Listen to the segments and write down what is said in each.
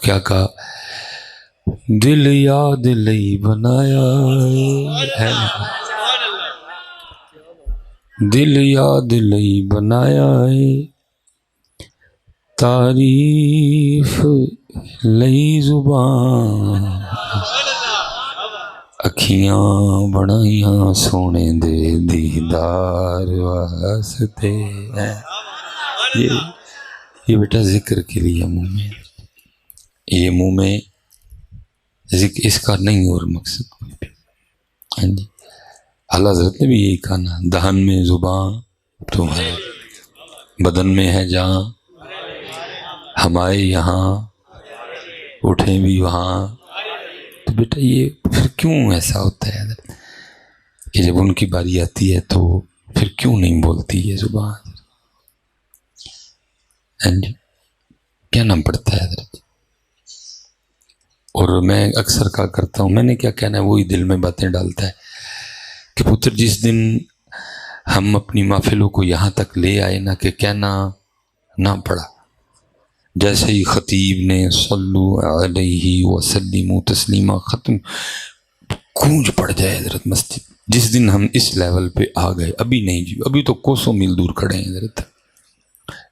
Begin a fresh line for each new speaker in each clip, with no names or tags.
کیا کہا؟ دل یاد لئی بنایا ہے، دل یاد لئی بنایا ہے، تعریف لئی زبان، اکھیاں بنائیاں سونے دے دیدار واسطے ہیں۔ یہ بیٹا ذکر کے لیے منہ میں، یہ منہ میں ذکر اس کا نہیں اور مقصد کوئی بھی۔ ہاں جی، اعلیٰ حضرت نے بھی یہی کہا نا، دہن میں زبان تمہارے، بدن میں ہے جہاں، ہمارے یہاں اٹھیں بھی وہاں۔ تو بیٹا یہ پھر کیوں ایسا ہوتا ہے کہ جب ان کی باری آتی ہے تو پھر کیوں نہیں بولتی یہ زبان؟ ہاں جی، کیا نام پڑتا ہے حضرت؟ اور میں اکثر کہا کرتا ہوں، میں نے کیا کہنا ہے وہی دل میں باتیں ڈالتا ہے کہ پتر جس دن ہم اپنی محفلوں کو یہاں تک لے آئے نا کہ کہنا نہ پڑا، جیسے ہی خطیب نے صلو علیہ وسلم تسلیمہ ختم گونج پڑ جائے حضرت مسجد، جس دن ہم اس لیول پہ آ گئے، ابھی نہیں جی، ابھی تو کوسوں میل دور کھڑے ہیں حضرت،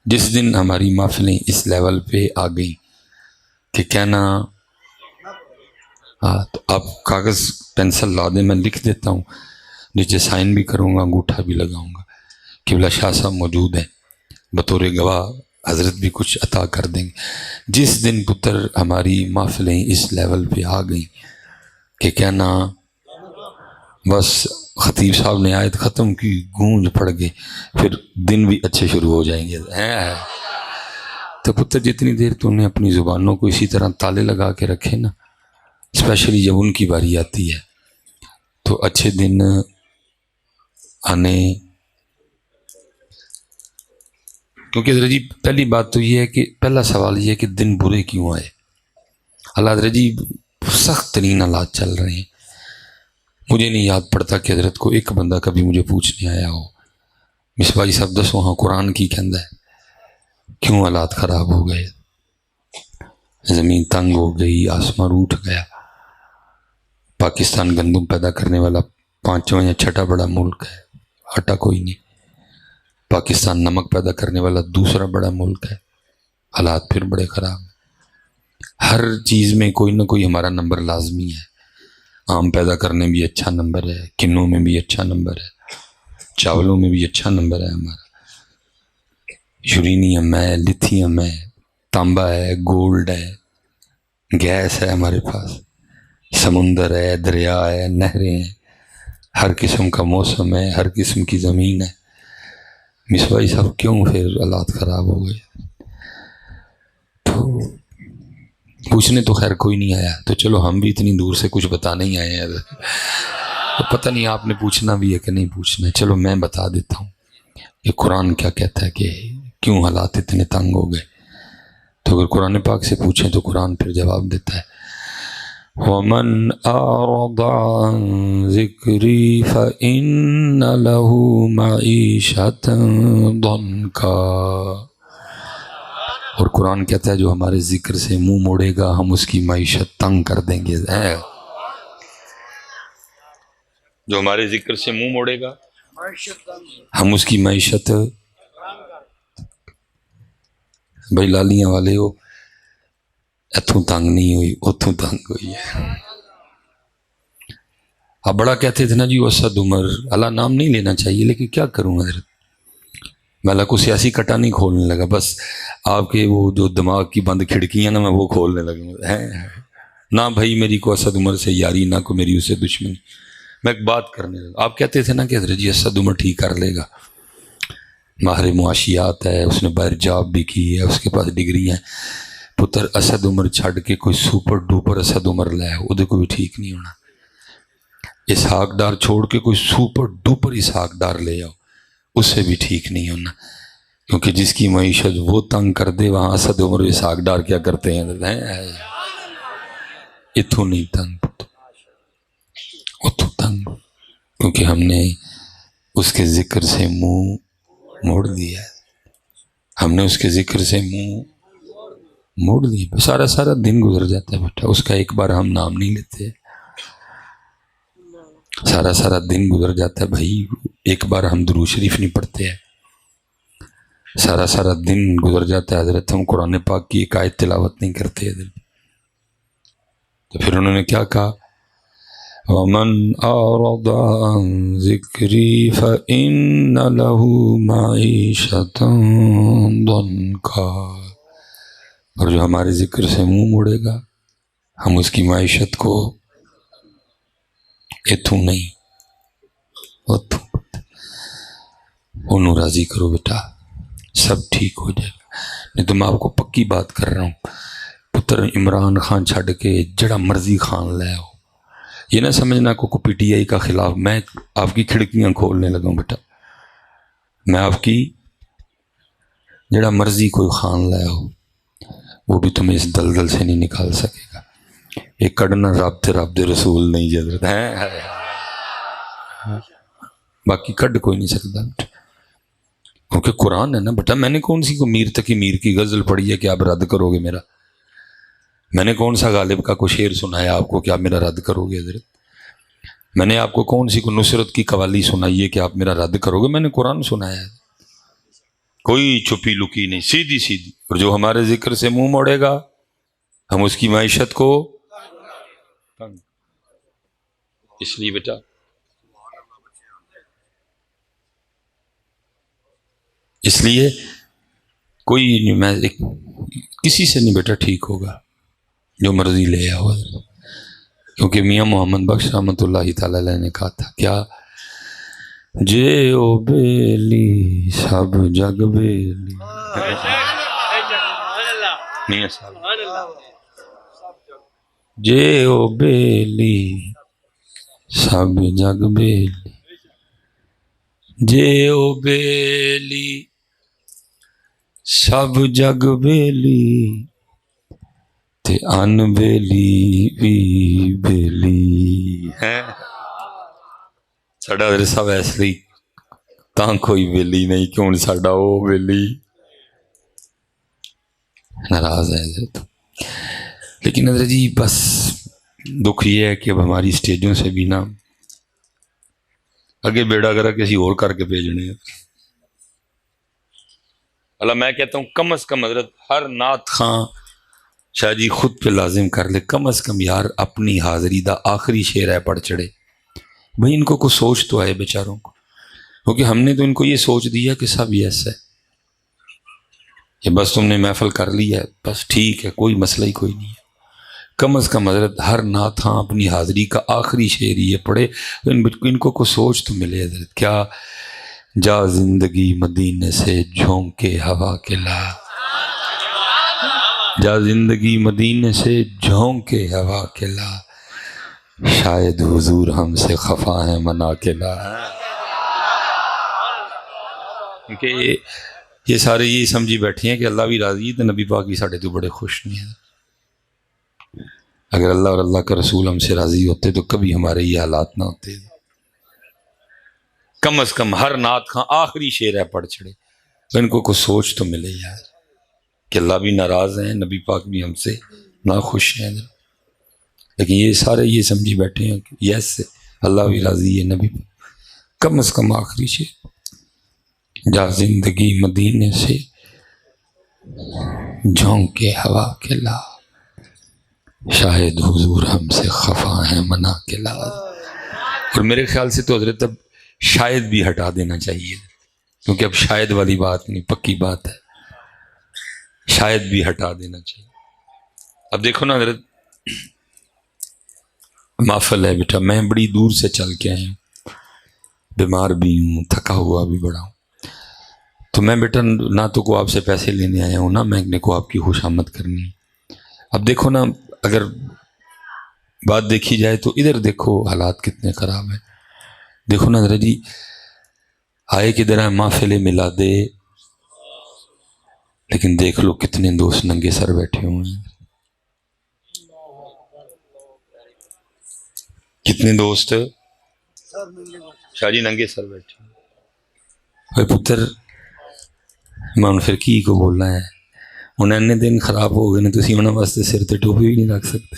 جس دن ہماری محفلیں اس لیول پہ آ گئیں کہ کہنا تو آپ کاغذ پینسل لا دیں، میں لکھ دیتا ہوں، نیچے سائن بھی کروں گا، انگوٹھا بھی لگاؤں گا، قبلہ شاہ صاحب موجود ہیں بطور گواہ، حضرت بھی کچھ عطا کر دیں گے۔ جس دن پتر ہماری محفلیں اس لیول پہ آ گئیں کہ کہنا بس خطیب صاحب نے آیت ختم کی، گونج پڑ گئے، پھر دن بھی اچھے شروع ہو جائیں گے۔ تو پتر جتنی دیر تو نے اپنی زبانوں کو اسی طرح تالے لگا کے رکھے نا، اسپیشلی جب ان کی باری آتی ہے تو اچھے دن آنے، کیونکہ حضرت جی پہلی بات تو یہ ہے کہ پہلا سوال یہ ہے کہ دن برے کیوں آئے؟ اللہ حضرت جی سخت ترین حالات چل رہے ہیں، مجھے نہیں یاد پڑتا کہ حضرت کو ایک بندہ کبھی مجھے پوچھنے آیا ہو مصباحی صاحب دسو ہاں قرآن کی کہندا ہے کیوں حالات خراب ہو گئے، زمین تنگ ہو گئی، آسمان روٹھ گیا، پاکستان گندم پیدا کرنے والا 5واں یا 6واں بڑا ملک ہے، آٹا کوئی نہیں، پاکستان نمک پیدا کرنے والا دوسرا بڑا ملک ہے، حالات پھر بڑے خراب ہیں۔ ہر چیز میں کوئی نہ کوئی ہمارا نمبر لازمی ہے، آم پیدا کرنے بھی اچھا نمبر ہے، کنوں میں بھی اچھا نمبر ہے، چاولوں میں بھی اچھا نمبر ہے ہمارا، یورینیم ہے، لیتھیم ہے، تانبا ہے، گولڈ ہے، گیس ہے ہمارے پاس، سمندر ہے، دریا ہے، نہریں ہیں، ہر قسم کا موسم ہے، ہر قسم کی زمین ہے۔ مصباحی صاحب کیوں پھر حالات خراب ہو گئے؟ تو پوچھنے تو خیر کوئی نہیں آیا، تو چلو ہم بھی اتنی دور سے کچھ بتانے ہی آئے ہیں، تو پتہ نہیں آپ نے پوچھنا بھی ہے کہ نہیں پوچھنا ہے، چلو میں بتا دیتا ہوں کہ قرآن کیا کہتا ہے کہ کیوں حالات اتنے تنگ ہو گئے۔ تو اگر قرآن پاک سے پوچھیں تو قرآن پھر جواب دیتا ہے، وَمَنْ أَعْرَضَ عَنْ ذِكْرِي فَإِنَّ لَهُ مَعِيشَةً ضَنْكًا، اور قرآن کہتا ہے جو ہمارے ذکر سے منہ موڑے گا ہم اس کی معیشت تنگ کر دیں گے۔ جو ہمارے ذکر سے منہ موڑے گا ہم اس کی معیشت، بھائی لالیاں والے ہو، اتھوں تنگ نہیں ہوئی اتھوں تنگ ہوئی ہے۔ آپ بڑا کہتے تھے نا جی اسد عمر، اللہ نام نہیں لینا چاہیے لیکن کیا کروں حضرت، میں اللہ کو سیاسی کٹا نہیں کھولنے لگا، بس آپ کے وہ جو دماغ کی بند کھڑکیاں نا میں وہ کھولنے لگا نہ بھائی میری کو اسد عمر سے یاری، نہ کو میری اسے دشمنی، میں ایک بات کرنے لگا۔ آپ کہتے تھے نا کہ حضرت جی اسد عمر ٹھیک کر لے گا، ماہر معاشیات ہے، اس نے باہر جاب بھی کی ہے، اس کے پاس ڈگری ہے، پتر اسد عمر چھڑ کے کوئی سپر ڈوپر اسد عمر لے وہ کو بھی ٹھیک نہیں ہونا، اسحاق ڈار چھوڑ کے کوئی سپر ڈوپر اسحاق ڈار لے آؤ اس سے بھی ٹھیک نہیں ہونا، کیونکہ جس کی معیشت وہ تنگ کر دے وہاں اسد عمر اسحاق ڈار کیا کرتے ہیں، اتھوں نہیں تنگ اتھوں تنگ، کیونکہ ہم نے اس کے ذکر سے منہ موڑ دیا ہے، ہم نے اس کے ذکر سے منہ موڑ لیے، سارا سارا دن گزر جاتا ہے بیٹا، اس کا ایک بار ہم نام نہیں لیتے، سارا سارا دن گزر جاتا ہے بھائی، ایک بار ہم درود شریف نہیں پڑھتے ہیں، سارا سارا دن گزر جاتا ہے حضرت ہم قرآن پاک کی ایک آیت تلاوت نہیں کرتے حضرت۔ تو پھر انہوں نے کیا کہا، وَمَنْ أَعْرَضَ عَنْ ذِكْرِي فَإِنَّ لَهُ مَعِيشَةً ضَنْكًا، اور جو ہمارے ذکر سے منہ موڑے گا ہم اس کی معیشت کو اتوں نہیں اتوں، انہوں راضی کرو بیٹا، سب ٹھیک ہو جائے گا۔ نہیں تو میں آپ کو پکی بات کر رہا ہوں، پتر عمران خان چھڑ کے جڑا مرضی خان لے آؤ، یہ نہ سمجھنا کو پی ٹی آئی کا خلاف، میں آپ کی کھڑکیاں کھولنے لگا ہوں بیٹا، میں آپ کی جڑا مرضی کوئی خان لے آؤ وہ بھی تمہیں اس دلدل سے نہیں نکال سکے گا، یہ کڑنا رابطے رسول نہیں جدرت ہے، باقی کڈ کوئی نہیں سکتا بیٹا، کیونکہ قرآن ہے نا بیٹا، میں نے کون سی کو میر تقی میر کی غزل پڑھی ہے کہ آپ رد کرو گے میرا، میں نے کون سا غالب کا کوئی شعر سنایا آپ کو کہ آپ میرا رد کرو گے حضرت، میں نے آپ کو کون سی کو نصرت کی قوالی سنائی ہے کہ آپ میرا رد کرو گے، میں نے قرآن سنایا ہے، کوئی چھپی لکی نہیں، سیدھی سیدھی، اور جو ہمارے ذکر سے منہ موڑے گا ہم اس کی معیشت کو تنگ، اس لیے بیٹا اس لیے کوئی نہیں، میں کسی سے نہیں بیٹا ٹھیک ہوگا، جو مرضی لے آؤ، کیونکہ میاں محمد بخش رحمۃ اللہ تعالی علیہ نے کہا تھا کیا، جے او بیلی سب جگ بیلی، میاں صاحب جے او بیلی سب جگ بیلی، جے او بیلی سب جگ بیلی تے ان بیلی بھی بیلی ہے، ساڈا حضرت صاحب ایسے ہی تاں کوئی بیلی نہیں، کیوں ساڈا او بیلی ناراض ہے حضرت، لیکن حضرت جی بس دکھ یہ ہے کہ اب ہماری سٹیجوں سے بھی نا اگے بیڑا کرا کسی اور کر کے بھیجنے، اللہ میں کہتا ہوں کم از کم حضرت ہر نعت خاں شاہ جی خود پہ لازم کر لے، کم از کم یار اپنی حاضری دا آخری شعر ہے پڑھ چڑھے، بھئی ان کو سوچ تو آئے بیچاروں کو، کیونکہ ہم نے تو ان کو یہ سوچ دیا کہ سب یس ہے کہ بس تم نے محفل کر لی ہے بس ٹھیک ہے، کوئی مسئلہ ہی کوئی نہیں ہے، کم از کم حضرت ہر نعت خاں اپنی حاضری کا آخری شعر یہ پڑھے، ان کو سوچ تو ملے حضرت، کیا جا زندگی مدینے سے جھونکے ہوا کے لا، جا زندگی مدینے سے جھونکے ہوا کے لا، شاید حضور ہم سے خفا ہے منا کے لا، کیونکہ یہ سارے یہ سمجھی بیٹھے ہیں کہ اللہ بھی راضی ہے تو نبی پاک بھی ساڑھے تو بڑے خوش نہیں ہیں، اگر اللہ اور اللہ کا رسول ہم سے راضی ہوتے تو کبھی ہمارے یہ حالات نہ ہوتے، کم از کم ہر نعت خاں آخری شعر ہے پڑھ چڑھے، ان کو کچھ سوچ تو ملے یار کہ اللہ بھی ناراض ہیں، نبی پاک بھی ہم سے ناخوش ہیں، لیکن یہ سارے یہ سمجھی بیٹھے ہیں کہ یس اللہ بھی راضی ہے، نبی پاک، کم از کم آخری شعر جا زندگی مدینے سے جھونکے ہوا کے لا، شاید حضور ہم سے خفا ہیں منا کے لا، اور میرے خیال سے تو حضرت اب شاید بھی ہٹا دینا چاہیے، کیونکہ اب شاید والی بات نہیں، پکی بات ہے، شاید بھی ہٹا دینا چاہیے۔ اب دیکھو نا حضرت محفل ہے بیٹا، میں بڑی دور سے چل کے آیا ہوں، بیمار بھی ہوں، تھکا ہوا بھی بڑا ہوں، تو میں بیٹا نہ تو کو آپ سے پیسے لینے آیا ہوں، نہ میں نے کو آپ کی خوش آمد کرنی۔ اب دیکھو نا اگر بات دیکھی جائے تو ادھر دیکھو حالات کتنے خراب ہیں، دیکھو نا حضرت جی آئے کدھر ہیں محفل میلادِ، لیکن دیکھ لو کتنے دوست ننگے سر بیٹھے ہوئے ہیں، کتنے دوست شاہ جی ننگے سر بیٹھے ہوئے، پتر میں ان فرقی کو بولنا ہے، ہن اینے دن خراب ہو گئے نے، تسی انہاں واسطے سر تے ٹوپی بھی نہیں رکھ سکتے.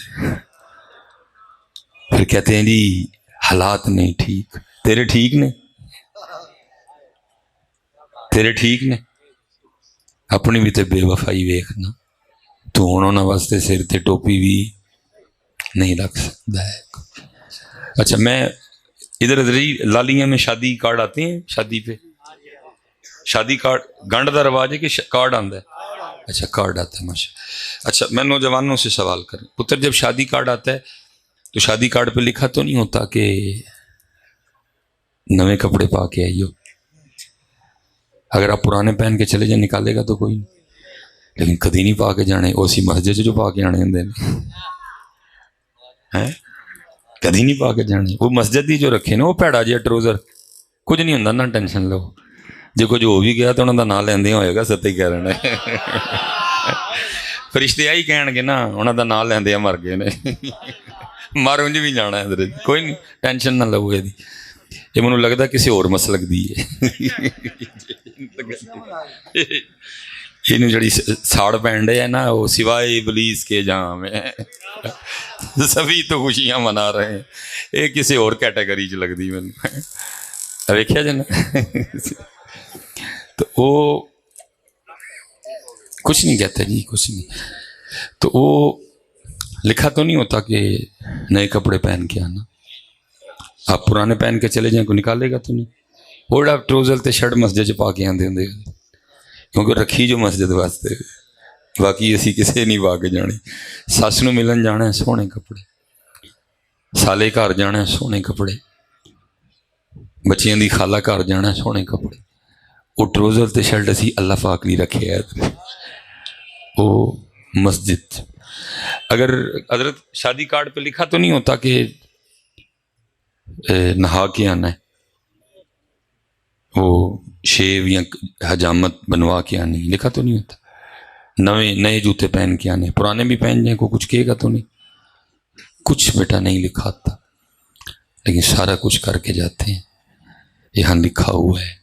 پھر کہتے ہیں جی حالات نہیں ٹھیک. تیرے ٹھیک نے؟ تیرے ٹھیک نے؟ اپنی بھی تے بے وفائی ویکھنا. تو ہن انہاں واسطے سر تے ٹوپی بھی نہیں رکھ سکتا ہے. اچھا میں ادھر لالیاں میں شادی کارڈ آتے ہیں شادی پہ، شادی کارڈ گنڈ دا رواج ہے کہ کارڈ آندا ہے؟ اچھا کارڈ آتا ہے ماشاء. اچھا میں نوجوانوں سے سوال کروں، پتر جب شادی کارڈ آتا ہے تو شادی کارڈ پہ لکھا تو نہیں ہوتا کہ نوے کپڑے پا کے آئیو؟ اگر آپ پرانے پہن کے چلے جائیں نکالے گا تو کوئی نہیں، لیکن کدی نہیں پا کے جانے. اسی مسجد جو پا کے آنے ہوں ہیں، کدی نہیں پا کے جانے. وہ مسجد ہی جو رکھے نا وہ پیڑا جہا ٹروزر کچھ نہیں ہوں نہ ٹینشن لو. جو کچھ ہو بھی گیا تو انہوں کا نام لیندے ہوئے گا ستے ہی کہہ رہے ہیں. فرشتے آئی کہن گے نا انہوں کا نام لیندے مر گئے نے، مر انج بھی جانا ہے. کوئی نہیں ٹینشن نہ لو. یہ مجھے لگتا کسی اور مسلک دی ہے. یہ جڑی ساڑ پہن ڈے ہے نا وہ سوائے ابلیس کے جہاں میں سبھی تو خوشیاں منا رہے ہیں. یہ کسی اور کیٹیگری چ لگتی میں ویکھیا جی نا. تو وہ کچھ نہیں کہتے جی کچھ نہیں. تو وہ لکھا تو نہیں ہوتا کہ نئے کپڑے پہن کے آنا. آپ پرانے پہن کے چلے جائیں کو نکالے گا تو نہیں. وہ آپ ٹروزر تے شرٹ مسجد چ پا کے آتے ہوں کیونکہ رکھی جو مسجد واسطے، باقی اسی کسے نہیں پا کے جانے. سس نو ملن جانا ہے سونے کپڑے، سالے گھر جانا ہے سونے کپڑے، بچیاں دی خالہ گھر جانا ہے سونے کپڑے. وہ ٹروزر تے شرٹ اسی اللہ پاک نہیں رکھے ہے وہ مسجد. اگر حضرت شادی کارڈ پہ لکھا تو نہیں ہوتا کہ نہا کے آنا ہے، وہ شیو یا حجامت بنوا کے آنی، لکھا تو نہیں ہوتا. نئے جوتے پہن کے آنے، پرانے بھی پہن جائیں کو کچھ کہے گا تو نہیں. کچھ بیٹا نہیں لکھا تھا لیکن سارا کچھ کر کے جاتے ہیں. یہاں لکھا ہوا ہے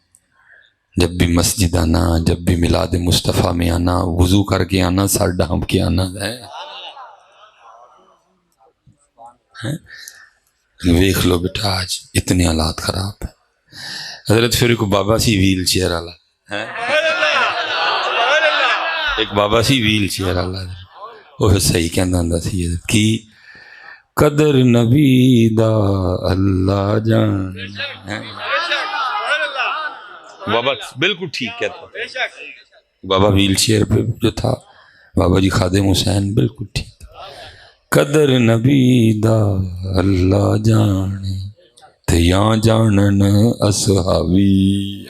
جب بھی مسجد آنا، جب بھی میلاد مصطفیٰ میں آنا، وضو کر کے آنا، سر ڈھانپ کے آنا ہے. ویکھ لو بیٹا آج اتنے حالات خراب ہیں. حضرت پھر ایک بابا سی ویل چیئر والا، ایک بابا سی ویل چیئر والا وہ صحیح کہندا ہوندا سی کی قدر نبی دا اللہ جان. بابا بالکل ٹھیک کہتا. بابا ویل چیئر پہ جو تھا بابا جی خادم حسین بالکل ٹھیک. قدر نبی دا اللہ جانے تے یا جانن اصحابی.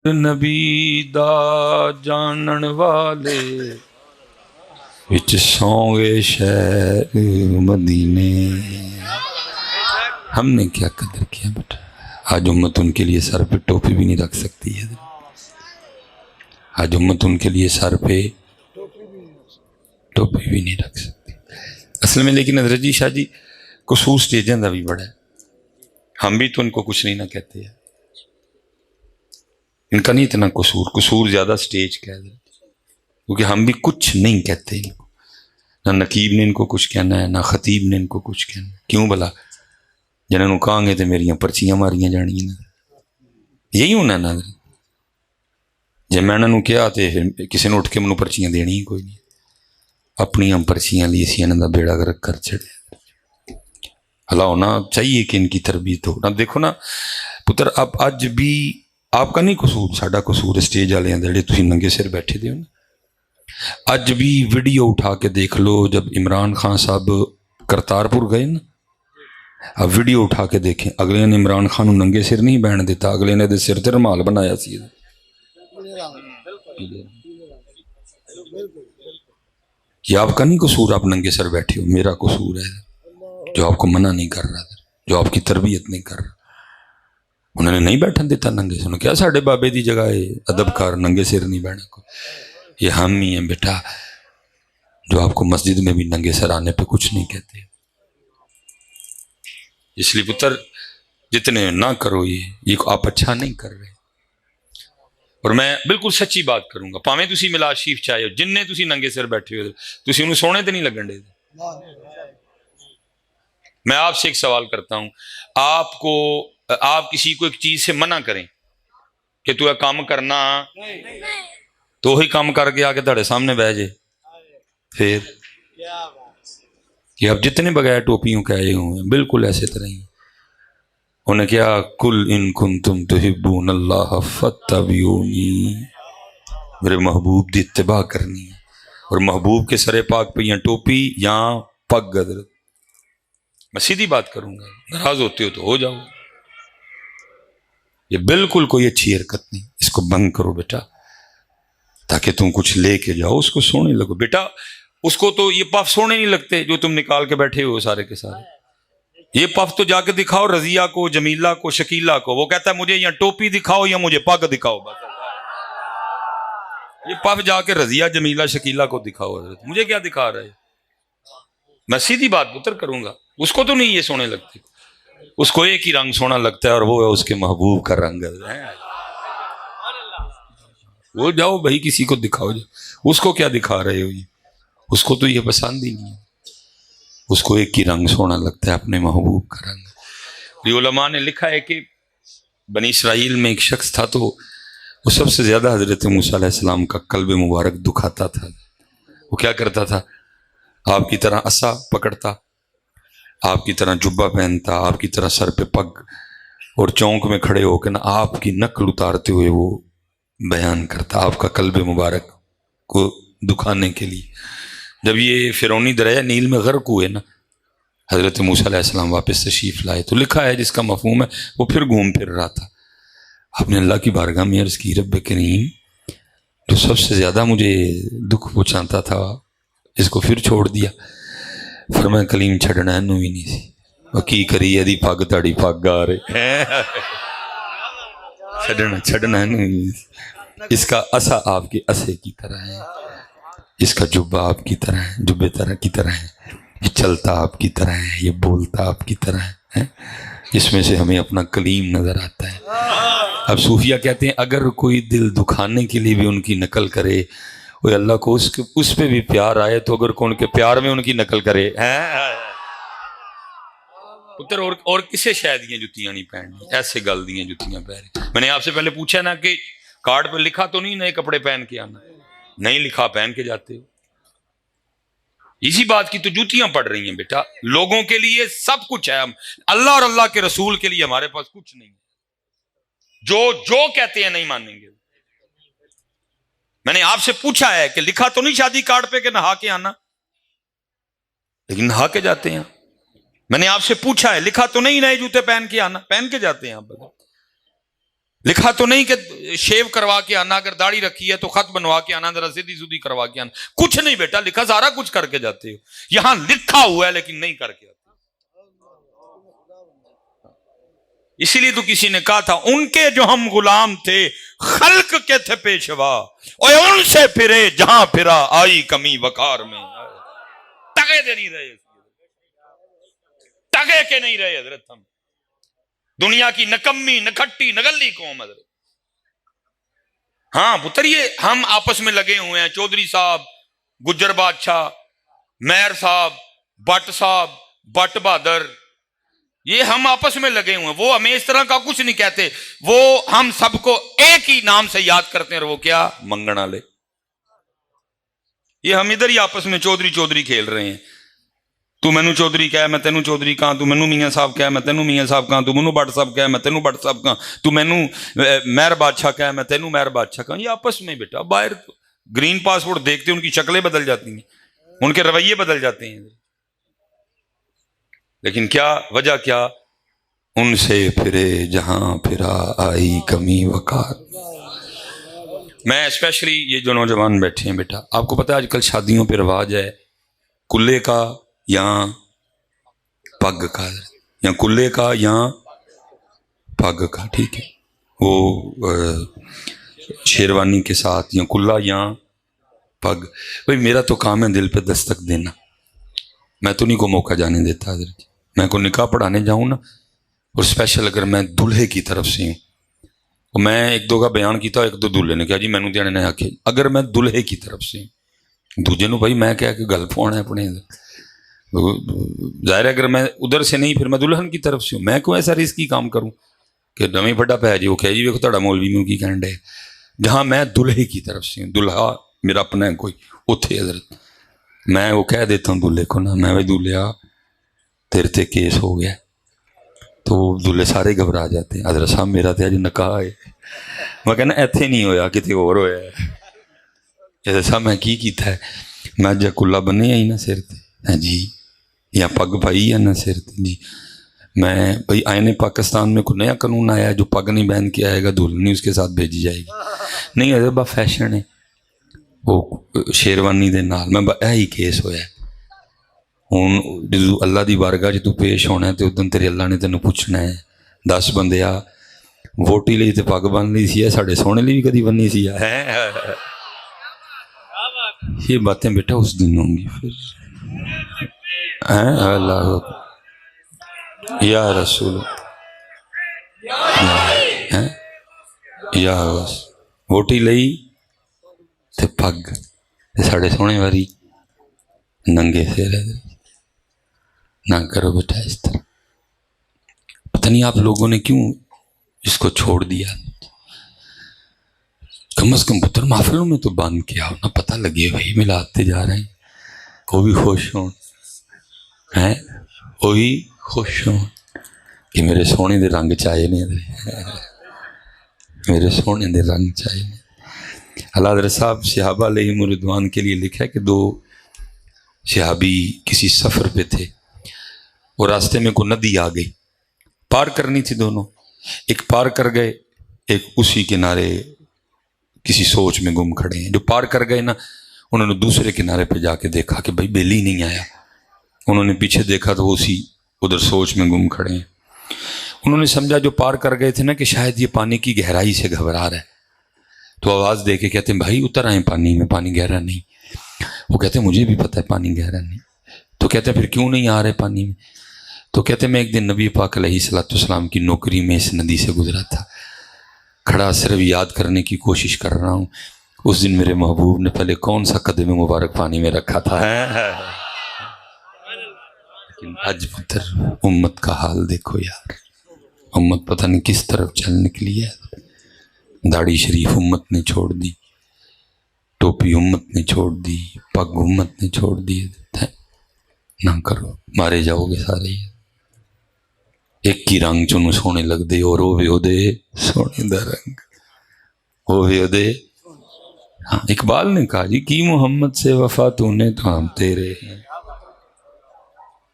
نبی دا جانن والے وچ سونگے شہر مدینے. ہم نے کیا قدر کیا بیٹا. آج امت ان کے لیے سر پہ ٹوپی بھی نہیں رکھ سکتی ہے. آج امت ان کے لیے سر پہ ٹوپی بھی نہیں رکھ سکتی اصل میں. لیکن حضرت جی شاہ جی قصور سٹیجیں دا بھی بڑا ہے. ہم بھی تو ان کو کچھ نہیں نہ کہتے ہیں، ان کا نہیں اتنا قصور زیادہ سٹیج کا ہے کیونکہ ہم بھی کچھ نہیں کہتے ان کو. نہ نقیب نے ان کو کچھ کہنا ہے، نہ خطیب نے ان کو کچھ کہنا ہے. کیوں بھلا جنہوں نے کہاں گے تو میریاں پرچیاں ماریاں جانی نا. یہی ہونا نا. جب میں انہوں نے کیا تو کسی نے اٹھ کے منوں پرچیاں دینی ہی کوئی نہیں. اپنی ہم پرچیاں لی سی انہوں کا بیڑا گرک کر چڑھے. اللہ ہونا چاہیے کہ ان کی تربیت ہو. نا دیکھو نا پتر اب اج بھی آپ کا نہیں قصور، ساڈا قصور اسٹیج والے ہیں جڑے تسی ننگے سر بیٹھے دے ہو نا. اج بھی ویڈیو اٹھا کے دیکھ لو جب عمران خان صاحب کرتارپور گئے نا، اب ویڈیو اٹھا کے دیکھیں اگلے نے عمران خان ننگے سر نہیں بہن دیتا، اگلے نے دے سر تے رومال بنایا سی. یہ آپ کا نہیں قصور آپ ننگے سر بیٹھے ہو، میرا قصور ہے جو آپ کو منع نہیں کر رہا، جو آپ کی تربیت نہیں کر رہا. انہوں نے نہیں بیٹھن دیتا ننگے سر. کیا ساڑھے بابے دی جگہ ہے ادب کار ننگے سر نہیں بیٹھنے کو. یہ ہم ہی ہیں بیٹا جو آپ کو مسجد میں بھی ننگے سر آنے پہ کچھ نہیں کہتے. اس لیے پتر جتنے نہ کرو یہ آپ اچھا نہیں کر رہے. اور میں بالکل سچی بات کروں گا، پاویں تسی میلاد شریف چاہے ہو، جننے تسی ننگے سر بیٹھے ہو تسی انہوں سونے تے نہیں لگن دے۔ میں آپ سے ایک سوال کرتا ہوں، آپ کسی کو ایک چیز سے منع کریں کہ تو یہ کام کرنا، تو وہی کام کر کے آ کے تہاڈے سامنے بیٹھ جائے، پھر کہ اب جتنے بغیر ٹوپیوں کے آئے ہوئے ہیں بالکل ایسے طرح ہی انہیں کیا، کل ان کنتم تحبون اللہ فاتبعونی، میرے محبوب دی اتباع کرنی ہے، اور محبوب کے سرے پاک پہ یا ٹوپی یا پگ، حضرت میں سیدھی بات کروں گا، ناراض ہوتے ہو تو ہو جاؤ، یہ بالکل کوئی اچھی حرکت نہیں، اس کو بند کرو بیٹا، تاکہ تم کچھ لے کے جاؤ، اس کو سونے لگو بیٹا، اس کو تو یہ پف سونے نہیں لگتے جو تم نکال کے بیٹھے ہو سارے کے سارے، یہ پف تو جا کے دکھاؤ رضیہ کو، جمیلہ کو، شکیلہ کو، وہ کہتا ہے مجھے یا ٹوپی دکھاؤ یا مجھے پگ دکھاؤ، بس یہ پف جا کے رضیہ جمیلہ شکیلہ کو دکھاؤ، حضرت مجھے کیا دکھا رہا ہے؟ میں سیدھی بات پتر کروں گا، اس کو تو نہیں یہ سونے لگتے، اس کو ایک ہی رنگ سونا لگتا ہے اور وہ ہے اس کے محبوب کا رنگ ہے، وہ جاؤ بھائی کسی کو دکھاؤ، اس کو کیا دکھا رہے ہو، اس کو تو یہ پسند ہی نہیں ہے، اس کو ایک ہی رنگ سونا لگتا ہے، اپنے محبوب کا رنگ۔ یہ علماء نے لکھا ہے کہ بنی اسرائیل میں ایک شخص تھا، تو وہ سب سے زیادہ حضرت موسیٰ علیہ السلام کا قلب مبارک دکھاتا تھا۔ وہ کیا کرتا تھا؟ آپ کی طرح عصا پکڑتا، آپ کی طرح جبہ پہنتا، آپ کی طرح سر پہ پگ، اور چونک میں کھڑے ہو کے نا آپ کی نقل اتارتے ہوئے وہ بیان کرتا آپ کا قلب مبارک کو دکھانے کے لیے۔ جب یہ فرعونی دریائے نیل میں غرق ہوئے نا، حضرت موسیٰ علیہ السلام واپس تشریف لائے، تو لکھا ہے جس کا مفہوم ہے وہ پھر گھوم پھر رہا تھا، آپ نے اللہ کی بارگاہ میں عرض کی، رب کریم جو سب سے زیادہ مجھے دکھ پہنچاتا تھا اس کو پھر چھوڑ دیا۔ فرمایا کلیم چھڑنا ہے نو ہی نہیں سی، وہ کی کری ہے پگ تاڑی پگ آ رہے چھڑنا ہے نو ہی نہیں سی۔ اس کا عصا آپ کے عصے کی طرح ہے، اس کا جبہ آپ کی طرح ہے، جبے طرح کی طرح ہے، یہ چلتا آپ کی طرح ہے، یہ بولتا آپ کی طرح ہے، اس میں سے ہمیں اپنا کلیم نظر آتا ہے۔ اب صوفیہ کہتے ہیں اگر کوئی دل دکھانے کے لیے بھی ان کی نقل کرے، وہ اللہ کو اس پہ بھی پیار آئے، تو اگر کون کے پیار میں ان کی نقل کرے پتر اور کسے شاید یہ جتیاں نہیں پہننی، ایسے گل دیاں جتیاں پہن۔ میں نے آپ سے پہلے پوچھا نا کہ کارڈ پہ لکھا تو نہیں نئے کپڑے پہن کے آنا، نہیں لکھا پہن کے جاتے ہو، اسی بات کی تو جوتیاں پڑ رہی ہیں بیٹا۔ لوگوں کے لیے سب کچھ ہے، اللہ اور اللہ کے رسول کے لیے ہمارے پاس کچھ نہیں ہے، جو کہتے ہیں نہیں مانیں گے۔ میں نے آپ سے پوچھا ہے کہ لکھا تو نہیں شادی کارڈ پہ کہ نہا کے آنا، لیکن نہا کے جاتے ہیں۔ میں نے آپ سے پوچھا ہے لکھا تو نہیں نئے جوتے پہن کے آنا، پہن کے جاتے ہیں آپ۔ لکھا تو نہیں کہ شیو کروا کے آنا، اگر داڑھی رکھی ہے تو خط بنوا کے آنا، ذرا سیدھی سودھی کروا کے آنا، کچھ نہیں بیٹا، لکھا سارا کچھ کر کے جاتے ہو، یہاں لکھا ہوا ہے لیکن نہیں کر کے آتے۔ اسی لیے تو کسی نے کہا تھا ان کے جو ہم غلام تھے خلق کے تھے پیشوا، اور ان سے پھرے جہاں پھرا آئی کمی وقار میں۔ ٹگے دے نہیں رہے، ٹگے کے نہیں رہے حضرت، ہم دنیا کی نکمی نکھٹی نگلی قوم حضرت۔ ہاں پتر یہ ہم آپس میں لگے ہوئے ہیں، چودھری صاحب، گجر بادشاہ، مہر صاحب، بٹ صاحب، بٹ بہادر، یہ ہم آپس میں لگے ہوئے ہیں، وہ ہمیں اس طرح کا کچھ نہیں کہتے، وہ ہم سب کو ایک ہی نام سے یاد کرتے ہیں، اور وہ کیا؟ منگن والے۔ یہ ہم ادھر ہی آپس میں چودھری کھیل رہے ہیں، تو مینو چودھری کہہ میں تینوں چودھری کہاں، تو مینو میاں صاحب کہہ میں تینوں میاں صاحب کہاں، تو مینو بٹ صاحب کہہ میں تینوں بٹ صاحب کہاں، تو مینو مہر بادشاہ کہہ میں تینوں مہر بادشاہ کہاں۔ یہ آپس میں بیٹا، باہر گرین پاسپورٹ دیکھتے ان کی شکلیں بدل جاتی ہیں، ان کے رویے بدل جاتے ہیں، لیکن کیا وجہ کیا؟ ان سے پھرے جہاں پھرا آئی کمی وقار۔ میں اسپیشلی یہ جو نوجوان بیٹھے ہیں بیٹا، آپ کو پتہ ہے آج کل شادیوں پہ رواج ہے کلے کا یا پگ کا، یا کلے کا یا پگ کا، ٹھیک ہے، وہ شیروانی کے ساتھ، یا کلا یا پگ۔ بھائی میرا تو کام ہے دل پہ دستک دینا، میں تو نہیں کو موقع جانے دیتا حضرت۔ میں کو نکاح پڑھانے جاؤں نا، اور اسپیشل اگر میں دلہے کی طرف سے ہوں، میں ایک دو کا بیان کیتا، ایک دو دلہے نے کہا جی مینوں دینے نے آکھے اگر میں دلہے کی طرف سے دوجے نو بھائی میں کہا کہ گل پوانا ہے اپنے ظاہر ہے اگر میں ادھر سے نہیں پھر میں دلہن کی طرف سے ہوں، میں کیوں ایسا رسکی کام کروں کہ نویں بڑا پہ جی وہ کہے جی ویکھو تہاڈا مولوی میوں کی کہن ڈے، جہاں میں دلہے کی طرف سے ہوں، دلہا میرا اپنا ہے کوئی اتھے حضرت میں وہ کہہ دیتا ہوں دلہے کو نا میں بھائی دلہا تیرے تے کیس ہو گیا، تو دلہے سارے گھبرا جاتے ہیں، حضرت صاحب میرا تے اج نکاح ہے، میں کہنا ایتھے نہیں ہویا کتے اور ہویا ہے، حضرت صاحب میں کی کیتا ہے، میں جا کلا بننے آئی نا سر تے ہاں جی یا پگ پائی ہے نا سر تے جی میں بھائی آئین پاکستان میں کوئی نیا قانون آیا ہے جو پگ نہیں بہن کے آئے گا دلہن اس کے ساتھ بھیجی جائے گی، نہیں حضرت با فیشن ہے وہ شیروانی دے نال میں یہی کیس ہویا ہے ہوں جدو اللہ دی بارگاہ تو پیش ہونا ہے تو ادن تیرے اللہ نے تینوں پوچھنا ہے 10 بندیا ووٹی لئی تے پگ بن لی سی ہے ساڈے سونے لی بھی کدی بننی سی ہے یہ باتیں بیٹا اس دن ہوں گی پھر اللہ یا رسول یا ووٹی لئی تے پگ ساڑے سونے والی ننگے سے نہ کرو بیٹا اس طرح، پتہ نہیں آپ لوگوں نے کیوں اس کو چھوڑ دیا، کم از کم پتر محفلوں میں تو بند کیا نہ پتہ لگے بھائی ملاتے جا رہے ہیں، وہ بھی خوش ہوں ہیں وہی خوش ہوں کہ میرے سونے دے رنگ چاہے نہیں میرے سونے دے رنگ چاہے نہیں۔ اللہ حضرت صاحب صحابہ علیہم رضوان کے لیے لکھا ہے کہ 2 صحابی کسی سفر پہ تھے، وہ راستے میں کوئی ندی آ گئی، پار کرنی تھی دونوں، ایک پار کر گئے ایک اسی کنارے کسی سوچ میں گم کھڑے ہیں، جو پار کر گئے نا انہوں نے دوسرے کنارے پہ جا کے دیکھا کہ بھائی بیلی نہیں آیا، انہوں نے پیچھے دیکھا تو وہ اسی ادھر سوچ میں گم کھڑے ہیں، انہوں نے سمجھا جو پار کر گئے تھے نا کہ شاید یہ پانی کی گہرائی سے گھبرا رہا ہے، تو آواز دے کے کہتے ہیں بھائی اتر آئیں پانی میں، پانی گہرا نہیں، وہ کہتے ہیں مجھے بھی پتہ ہے پانی گہرا نہیں، تو کہتے ہیں پھر کیوں نہیں آ رہے پانی میں، تو کہتے ہیں میں ایک دن نبی پاک علیہ الصلوۃ والسلام کی نوکری میں اس ندی سے گزرا تھا، کھڑا صرف یاد کرنے کی کوشش کر رہا ہوں اس دن میرے محبوب نے پہلے کون سا قدم مبارک پانی میں رکھا تھا، لیکن آج پتر امت کا حال دیکھو یار، امت پتہ نہیں کس طرف چل نکلی ہے، داڑھی شریف امت نے چھوڑ دی، ٹوپی امت نے چھوڑ دی، پگ امت نے چھوڑ دی، نہ کرو مارے جاؤ گے سارے، ایک کی رنگ چنو سونے لگ دے اور وہ بھی دے سونے دا رنگ وہ بھی دے، ہاں اقبال نے کہا جی کی محمد سے وفا تو نے تو ہم تیرے ہیں،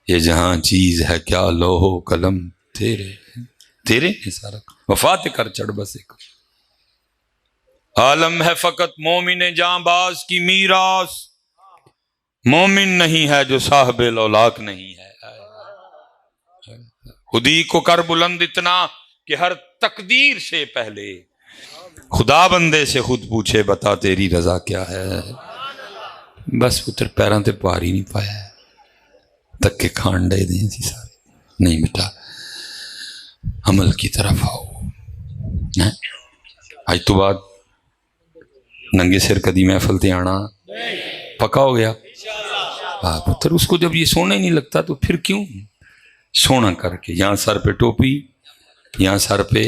یہ جہاں چیز ہے کیا لوح و قلم تیرے ہیں، تیرے ہیں سارا وفات کر چڑھ بس ایک عالم ہے فقط مومن جاں باز کی میراث، مومن نہیں ہے جو صاحب لولاک نہیں ہے، خودی کو کر بلند اتنا کہ ہر تقدیر سے پہلے خدا بندے سے خود پوچھے بتا تیری رضا کیا ہے، بس پتر پیراں تے پار ہی نہیں پایا ہے، تک کے کھان ڈے دیں سی سارے، نہیں بیٹا عمل کی طرف آؤ، آج تو بعد ننگے سر کدی محفل تے آنا پکا ہو گیا، پتر اس کو جب یہ سونا ہی نہیں لگتا تو پھر کیوں سونا کر کے یہاں سر پہ ٹوپی یہاں سر پہ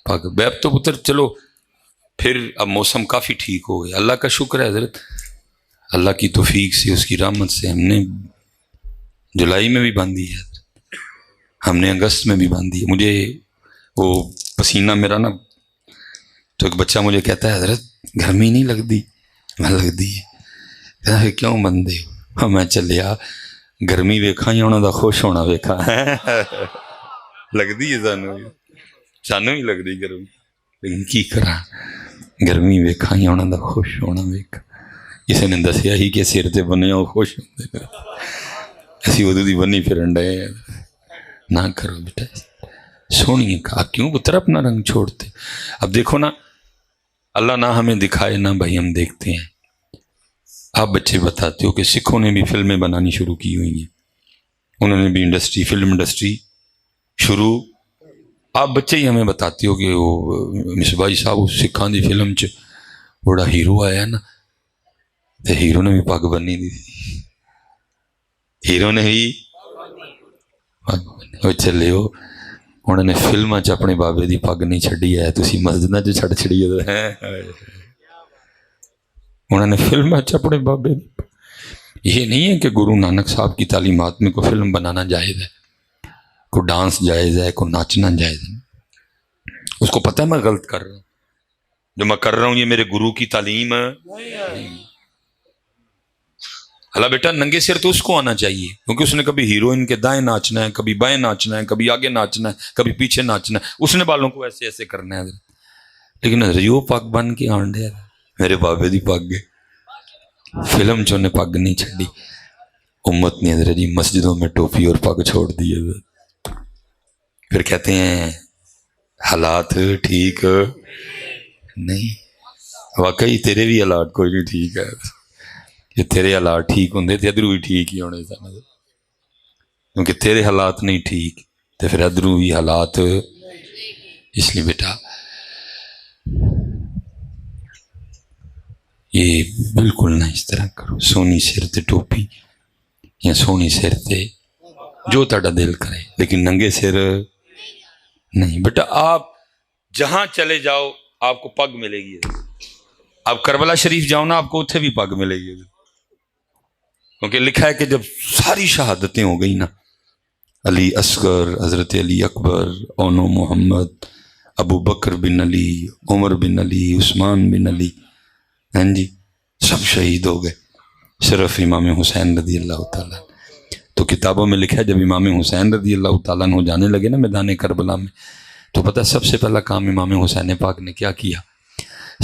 پگ، بیب تو پتر چلو پھر اب موسم کافی ٹھیک ہو گیا، اللہ کا شکر ہے حضرت، اللہ کی توفیق سے اس کی رحمت سے ہم نے جولائی میں بھی باندھی ہے، ہم نے اگست میں بھی باندھی ہے، مجھے وہ پسینہ میرا نا تو ایک بچہ مجھے کہتا ہے حضرت گرمی نہیں لگتی، میں لگتی ہے، کیوں بندے ہو، میں چلیا گرمی ویکھا یا انہوں دا خوش ہونا ویکھا لگتی ہے سانو ہی لگتی گرمی، لیکن کی کرا گرمی ویکھا یا انہوں دا خوش ہونا ویکھا، کسی نے دسیا ہی کہ سر تے بنے وہ خوش ہوتے، اسی ادو دی بنی پھرن ڈے، نہ کرو بیٹا سونی کہا کیوں پتر اپنا رنگ چھوڑتے، اب دیکھو نا اللہ نہ ہمیں دکھائے نہ بھائی ہم دیکھتے ہیں، آپ بچے بتاتے ہو کہ سکھوں نے بھی فلمیں بنانی شروع کی ہوئی ہیں، انہوں نے بھی فلم انڈسٹری شروع آپ بچے ہی ہمیں بتاتے ہو کہ وہ مصباح صاحب سکھاں دی فلم چ بڑا ہیرو آیا نا، تو ہیرو نے بھی پگ بنی دی، ہیرو نے بھی پگ بنی. وہ چلے ہو انہوں نے فلماں چ اپنے بابے دی پگ نہیں چڈی ہے، تسی مسجداں چ چھڑ چھڑی ہے. انہوں نے فلماں چ اپنے بابے دی پگ. یہ نہیں ہے کہ گرو نانک صاحب کی تعلیمات میں کوئی فلم بنانا جائز ہے، کوئی ڈانس جائز ہے، کوئی ناچنا جائز ہے. اس کو پتہ ہے میں غلط کر رہا ہوں، جو میں کر رہا ہوں یہ میرے گرو کی تعلیم نہیں. اللہ بیٹا ننگے سر تو اس کو آنا چاہیے، کیونکہ اس نے کبھی ہیروئن کے دائیں ناچنا ہے، کبھی بائیں ناچنا ہے، کبھی آگے ناچنا ہے، کبھی پیچھے ناچنا ہے، اس نے بالوں کو ایسے ایسے کرنا ہے. لیکن وہ پگ بن کے آنڈے میرے بابے دی پگ ہے، فلم چ انہیں پگ نہیں چھڑی. امت نے حضرت جی مسجدوں میں ٹوپی اور پگ چھوڑ دی ہے. پھر کہتے ہیں حالات ٹھیک نہیں. واقعی تیرے بھی حالات کوئی نہیں ٹھیک ہے. کہ تیرے حالات ٹھیک ہوں تو ادھروں بھی ٹھیک ہی ہونے سن، کیونکہ تیرے حالات نہیں ٹھیک تو پھر ادھروں بھی حالات. اس لیے بیٹا یہ بالکل نہ اس طرح کرو. سونی سر تے ٹوپی یا سونی سر تے جو تہاڈا دل کرے، لیکن ننگے سر نہیں. بیٹا آپ جہاں چلے جاؤ آپ کو پگ ملے گی. آپ کربلا شریف جاؤ نا آپ کو اتنے بھی پگ ملے گی، کیونکہ لکھا ہے کہ جب ساری شہادتیں ہو گئی نا، علی اصغر، حضرت علی اکبر، اونو محمد، ابو بکر بن علی، عمر بن علی، عثمان بن علی، ہاں جی سب شہید ہو گئے، صرف امام حسین رضی اللہ تعالیٰ. تو کتابوں میں لکھا ہے جب امام حسین رضی اللہ تعالیٰ عنہ جانے لگے نا میدان کربلا میں، تو پتہ سب سے پہلا کام امام حسین پاک نے کیا کیا؟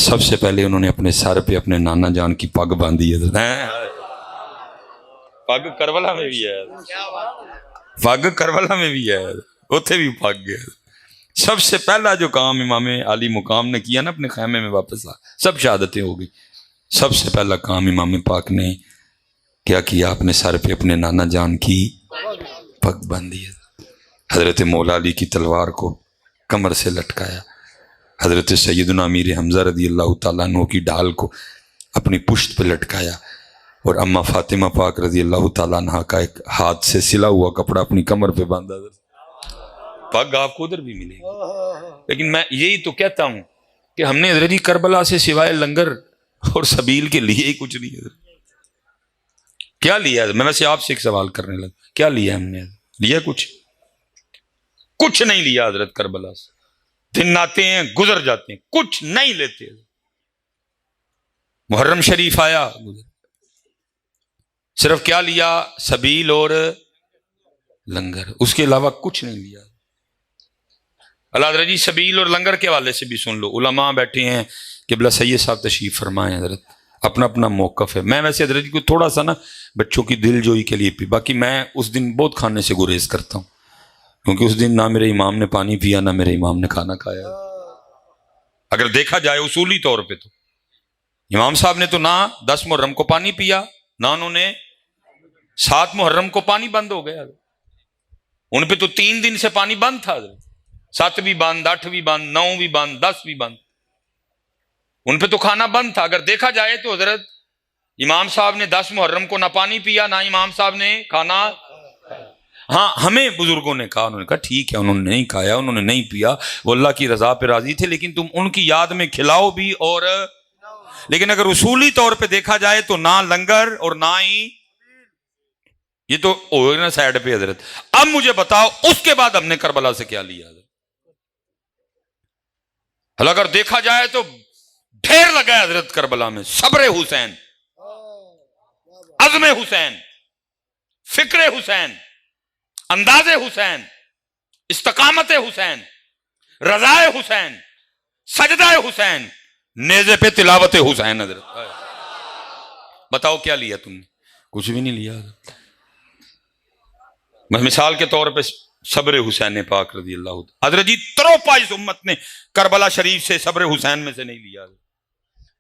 سب سے پہلے انہوں نے اپنے سر پہ اپنے نانا جان کی پگ باندھی ہے. پگ کربلا میں بھی ہے، پگ کربلا میں بھی ہے، اتنے بھی پگ ہے. سب سے پہلا جو کام امام علی مقام نے کیا نا اپنے خیمے میں واپس سب شہادتیں ہو گئی، سب سے پہلا کام امام پاک نے کیا کیا؟ اپنے سر پہ اپنے نانا جان کی پگ باندھی ہے. حضرت مولا علی کی تلوار کو کمر سے لٹکایا، حضرت سیدنا امیر حمزہ رضی اللہ تعالیٰ عنہ کی ڈھال کو اپنی پشت پہ لٹکایا، اور اما فاطمہ پاک رضی اللہ تعالیٰ عنہ کا ایک ہاتھ سے سلا ہوا کپڑا اپنی کمر پہ باندھا. پگ آپ کو ادھر بھی ملے گی. لیکن میں یہی تو کہتا ہوں کہ ہم نے حضرت کربلا سے سوائے لنگر اور سبیل کے لیے ہی کچھ نہیں. کیا لیا؟ میں ویسے آپ سے ایک سوال کرنے لگا، کیا لیا ہم نے؟ لیا کچھ نہیں لیا حضرت کربلا سے. دن آتے ہیں گزر جاتے ہیں، کچھ نہیں لیتے. محرم شریف آیا گزر، صرف کیا لیا؟ سبیل اور لنگر، اس کے علاوہ کچھ نہیں لیا. اللہ حضرت جی سبیل اور لنگر کے حوالے سے بھی سن لو. علماء بیٹھے ہیں، قبلہ سید صاحب تشریف فرمائیں، حضرت اپنا اپنا موقف ہے. میں ویسے حضرت جی کو تھوڑا سا نا بچوں کی دل جوئی کے لیے پی، باقی میں اس دن بہت کھانے سے گریز کرتا ہوں، کیونکہ اس دن نہ میرے امام نے پانی پیا نہ میرے امام نے کھانا کھایا. اگر دیکھا جائے اصولی طور پہ تو امام صاحب نے تو نہ 10 محرم کو پانی پیا، نہ انہوں نے 7 محرم کو پانی بند ہو گیا. ان پہ تو 3 دن سے پانی بند تھا، 7 بھی بند، 8 بھی بند، 9 بھی بند، 10 بھی بند. ان پہ تو کھانا بند تھا. اگر دیکھا جائے تو حضرت امام صاحب نے 10 محرم کو نہ پانی پیا نہ امام صاحب نے کھانا. ہاں ہمیں بزرگوں نے کہا، انہوں نے کہا ٹھیک ہے انہوں نے نہیں کھایا، انہوں نے نہیں پیا، وہ اللہ کی رضا پہ راضی تھے، لیکن تم ان کی یاد میں کھلاؤ بھی. اور لیکن اگر اصولی طور پہ دیکھا جائے تو نہ لنگر اور نہ ہی یہ تو ہوئے نا سائڈ پہ حضرت. اب مجھے بتاؤ اس کے بعد ہم نے کربلا سے کیا لیا؟ اگر دیکھا جائے تو ڈھیر لگا ہے حضرت کربلا میں. صبر حسین، عزم حسین، فکر حسین، انداز حسین، استقامت حسین، رضا حسین، سجدہ حسین، نیزے پہ تلاوت حسین. حضرت بتاؤ کیا لیا تم نے؟ کچھ بھی نہیں لیا. مثال کے طور پہ صبر حسین پاک رضی اللہ عنہ، حضرت جی تروپا اس امت نے کربلا شریف سے صبر حسین میں سے نہیں لیا.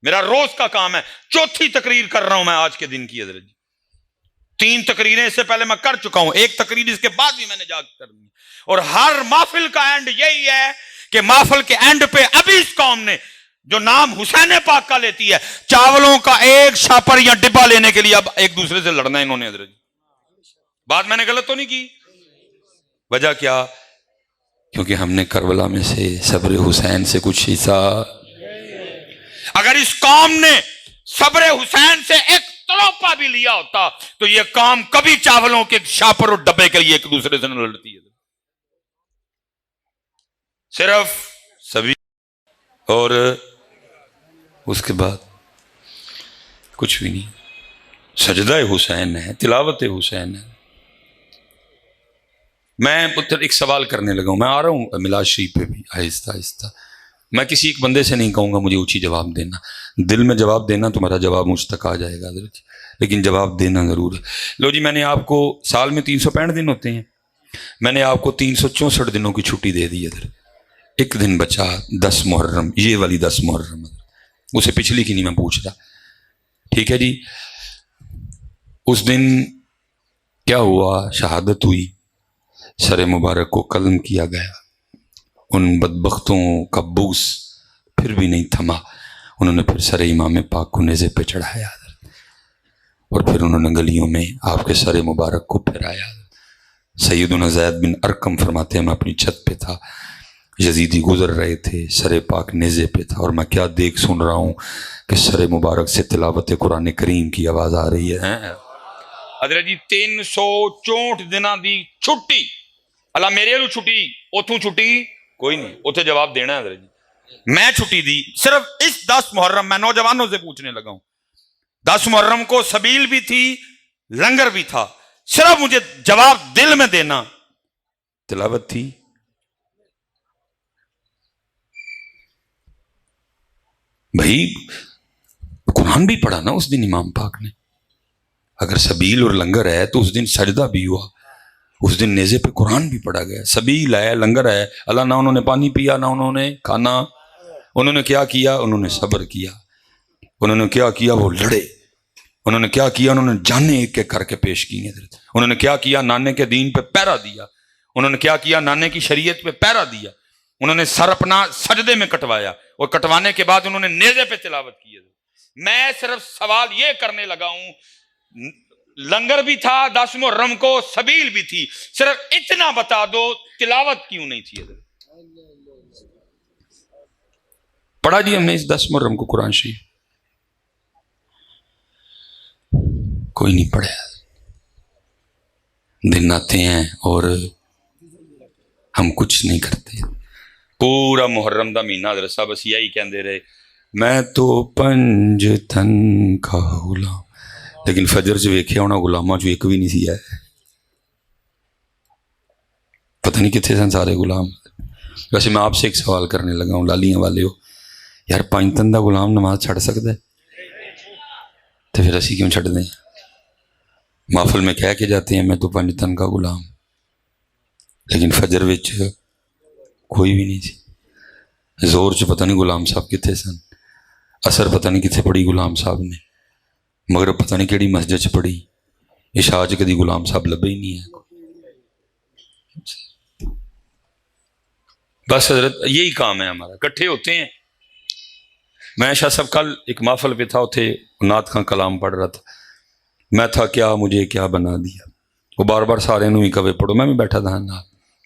میرا روز کا کام ہے، 4تھی تقریر کر رہا ہوں میں آج کے دن کی. حضرت جی
3 تقریریں اس سے پہلے میں کر چکا ہوں، ایک تقریر اس کے بعد بھی میں نے جا کے کرنی، اور ہر محفل کا اینڈ یہی ہے کہ محفل کے اینڈ پہ ابھی اس قوم نے جو نام حسین پاک کا لیتی ہے، چاولوں کا ایک شاپر یا ڈبہ لینے کے لیے اب ایک دوسرے سے لڑنا ہے انہوں نے. حضرت بات میں نے غلط تو نہیں کی؟ وجہ کیا؟
کیونکہ ہم نے کربلا میں سے صبر حسین سے کچھ حصہ.
اگر اس قوم نے صبر حسین سے ایک تلوپا بھی لیا ہوتا تو یہ قوم کبھی چاولوں کے شاپر اور ڈبے کے لیے ایک دوسرے سے نہ لڑتی ہے. صرف سبھی
اور اس کے بعد کچھ بھی نہیں. سجدہ حسین ہے، تلاوت حسین ہے. میں پتر ایک سوال کرنے لگا ہوں، میں آ رہا ہوں میلاد شریف پہ بھی آہستہ آہستہ. میں کسی ایک بندے سے نہیں کہوں گا مجھے اونچی جواب دینا، دل میں جواب دینا تمہارا جواب مجھ تک آ جائے گا حضرت، لیکن جواب دینا ضرور ہے. لو جی، میں نے آپ کو سال میں 365 دن ہوتے ہیں، میں نے آپ کو 364 دنوں کی چھٹی دے دی حضرت. ایک دن بچا 10 محرم، یہ والی 10 محرم، اسے پچھلی کی نہیں میں پوچھ رہا. ٹھیک ہے جی. اس دن کیا ہوا؟ شہادت ہوئی، سر مبارک کو قلم کیا گیا. ان بدبختوں کا بوس پھر بھی نہیں تھما، انہوں نے پھر سر امام پاک کو نیزے پہ چڑھایا اور پھر انہوں نے گلیوں میں آپ کے سر مبارک کو پھرایا. سیدنا زید بن ارقم فرماتے ہیں میں اپنی چھت پہ تھا، یزیدی گزر رہے تھے، سر پاک نیزے پہ تھا، اور میں کیا دیکھ سن رہا ہوں کہ سر مبارک سے تلاوت قرآن کریم کی آواز آ رہی ہے.
حضرت جی 364 دنوں دی چھٹی، اللہ میرے نو چھٹی، اتوں چھٹی کوئی نہیں، اتنے جواب دینا ہے. حضرت جی میں چھٹی دی صرف اس 10 محرم. میں نوجوانوں سے پوچھنے لگا ہوں، 10 محرم کو سبیل بھی تھی، لنگر بھی تھا، صرف مجھے جواب دل میں دینا.
تلاوت تھی. بھائی قرآن بھی پڑھا نا اس دن امام پاک نے. اگر سبیل اور لنگر ہے تو اس دن سجدہ بھی ہوا، اس دن نیزے پہ قرآن بھی پڑھا گیا. سبیل ہے، لنگر ہے. اللہ نہ انہوں نے پانی پیا نہ انہوں نے کھانا. انہوں نے کیا کیا؟ انہوں نے صبر کیا. انہوں نے کیا کیا؟ وہ لڑے. انہوں نے کیا کیا؟ انہوں نے جانیں ایک ایک کر کے پیش کی. انہوں نے کیا کیا؟ نانے کے دین پہ پہرا دیا. انہوں نے کیا کیا؟ نانے کی شریعت پہ پہرا دیا. انہوں نے سر اپنا سجدے میں کٹوایا، اور کٹوانے کے بعد انہوں نے نیزے پہ تلاوت کی. میں صرف سوال یہ کرنے لگا ہوں، لنگر بھی تھا 10 محرم کو، سبیل بھی تھی، صرف اتنا بتا دو تلاوت کیوں نہیں تھی؟ پڑھا جی ہم نے اس 10 محرم کو قرآن شریف؟ کوئی نہیں پڑھا. دن آتے ہیں اور ہم کچھ نہیں کرتے.
پورا محرم دا مہینہ حضرت صاحب بس یہی کہندے رہے،
میں تو پنج تن کا غلام. لیکن فجر چ ویکھیا ہونا غلاماں چ ایک بھی نہیں سی ہے. پتہ نہیں کتنے سن سارے غلام. ویسے میں آپ سے ایک سوال کرنے لگا ہوں، لالیاں والے ہو، یار 5 تن دا غلام نماز چھڑ سکتا ہے؟ تو پھر اسی کیوں چھڑ دیں؟ محفل میں کہہ کے جاتے ہیں میں تو 5 تن کا غلام، لیکن فجر وچ کوئی بھی نہیں سی. زور چ پتہ نہیں غلام صاحب کتنے سن، اثر پتہ نہیں کتنے پڑھی غلام صاحب نے، مگر پتہ نہیں کیڑی مسجد چ پڑھی. عشاء چ کدی غلام صاحب لبے ہی نہیں ہے.
بس حضرت یہی کام ہے ہمارا، کٹھے ہوتے ہیں. میں شاہ صاحب کل ایک محفل پہ تھا، اتنے نعت خاں کلام پڑھ رہا تھا. میں تھا کیا مجھے کیا بنا دیا، وہ بار بار سارے نو ہی کہے پڑھو. میں بھی بیٹھا تھا نا،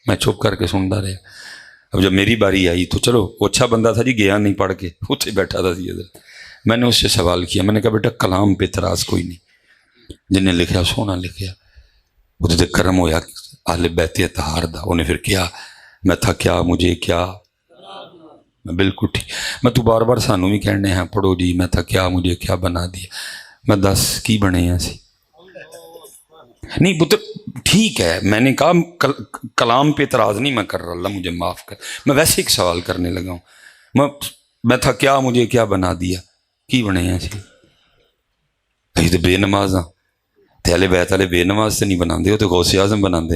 میں چپ کر کے سنتا رہا. اب جب میری باری آئی تو چلو، وہ اچھا بندہ تھا جی، گیا نہیں پڑھ کے، اتنے بیٹھا تھا جی. میں نے اس سے سوال کیا، میں نے کہا بیٹا کلام پہ اعتراض کوئی نہیں، جن نے لکھیا سونا لکھیا، وہ تو کرم ہویا اہل بیت اطہار دا. انہیں پھر کیا، میں تھا کیا مجھے کیا، میں بالکل ٹھیک. میں تو بار بار سانو بھی کہنے ہیں پڑھو جی، میں تھا کیا مجھے کیا بنا دیا. میں 10 کی بنے ہیں سی نہیں پتر. ٹھیک ہے، میں نے کہا کلام پہ اعتراض نہیں میں کر رہا، اللہ مجھے معاف کر. میں ویسے ایک سوال کرنے لگا ہوں، میں تھا کیا مجھے کیا بنا دیا، کی بنے ہیں سی؟ ابھی تو بے نماز ہاں، تے اہل بیت والے بے نماز سے نہیں بنا دے، وہ تو غوث اعظم بنا دے.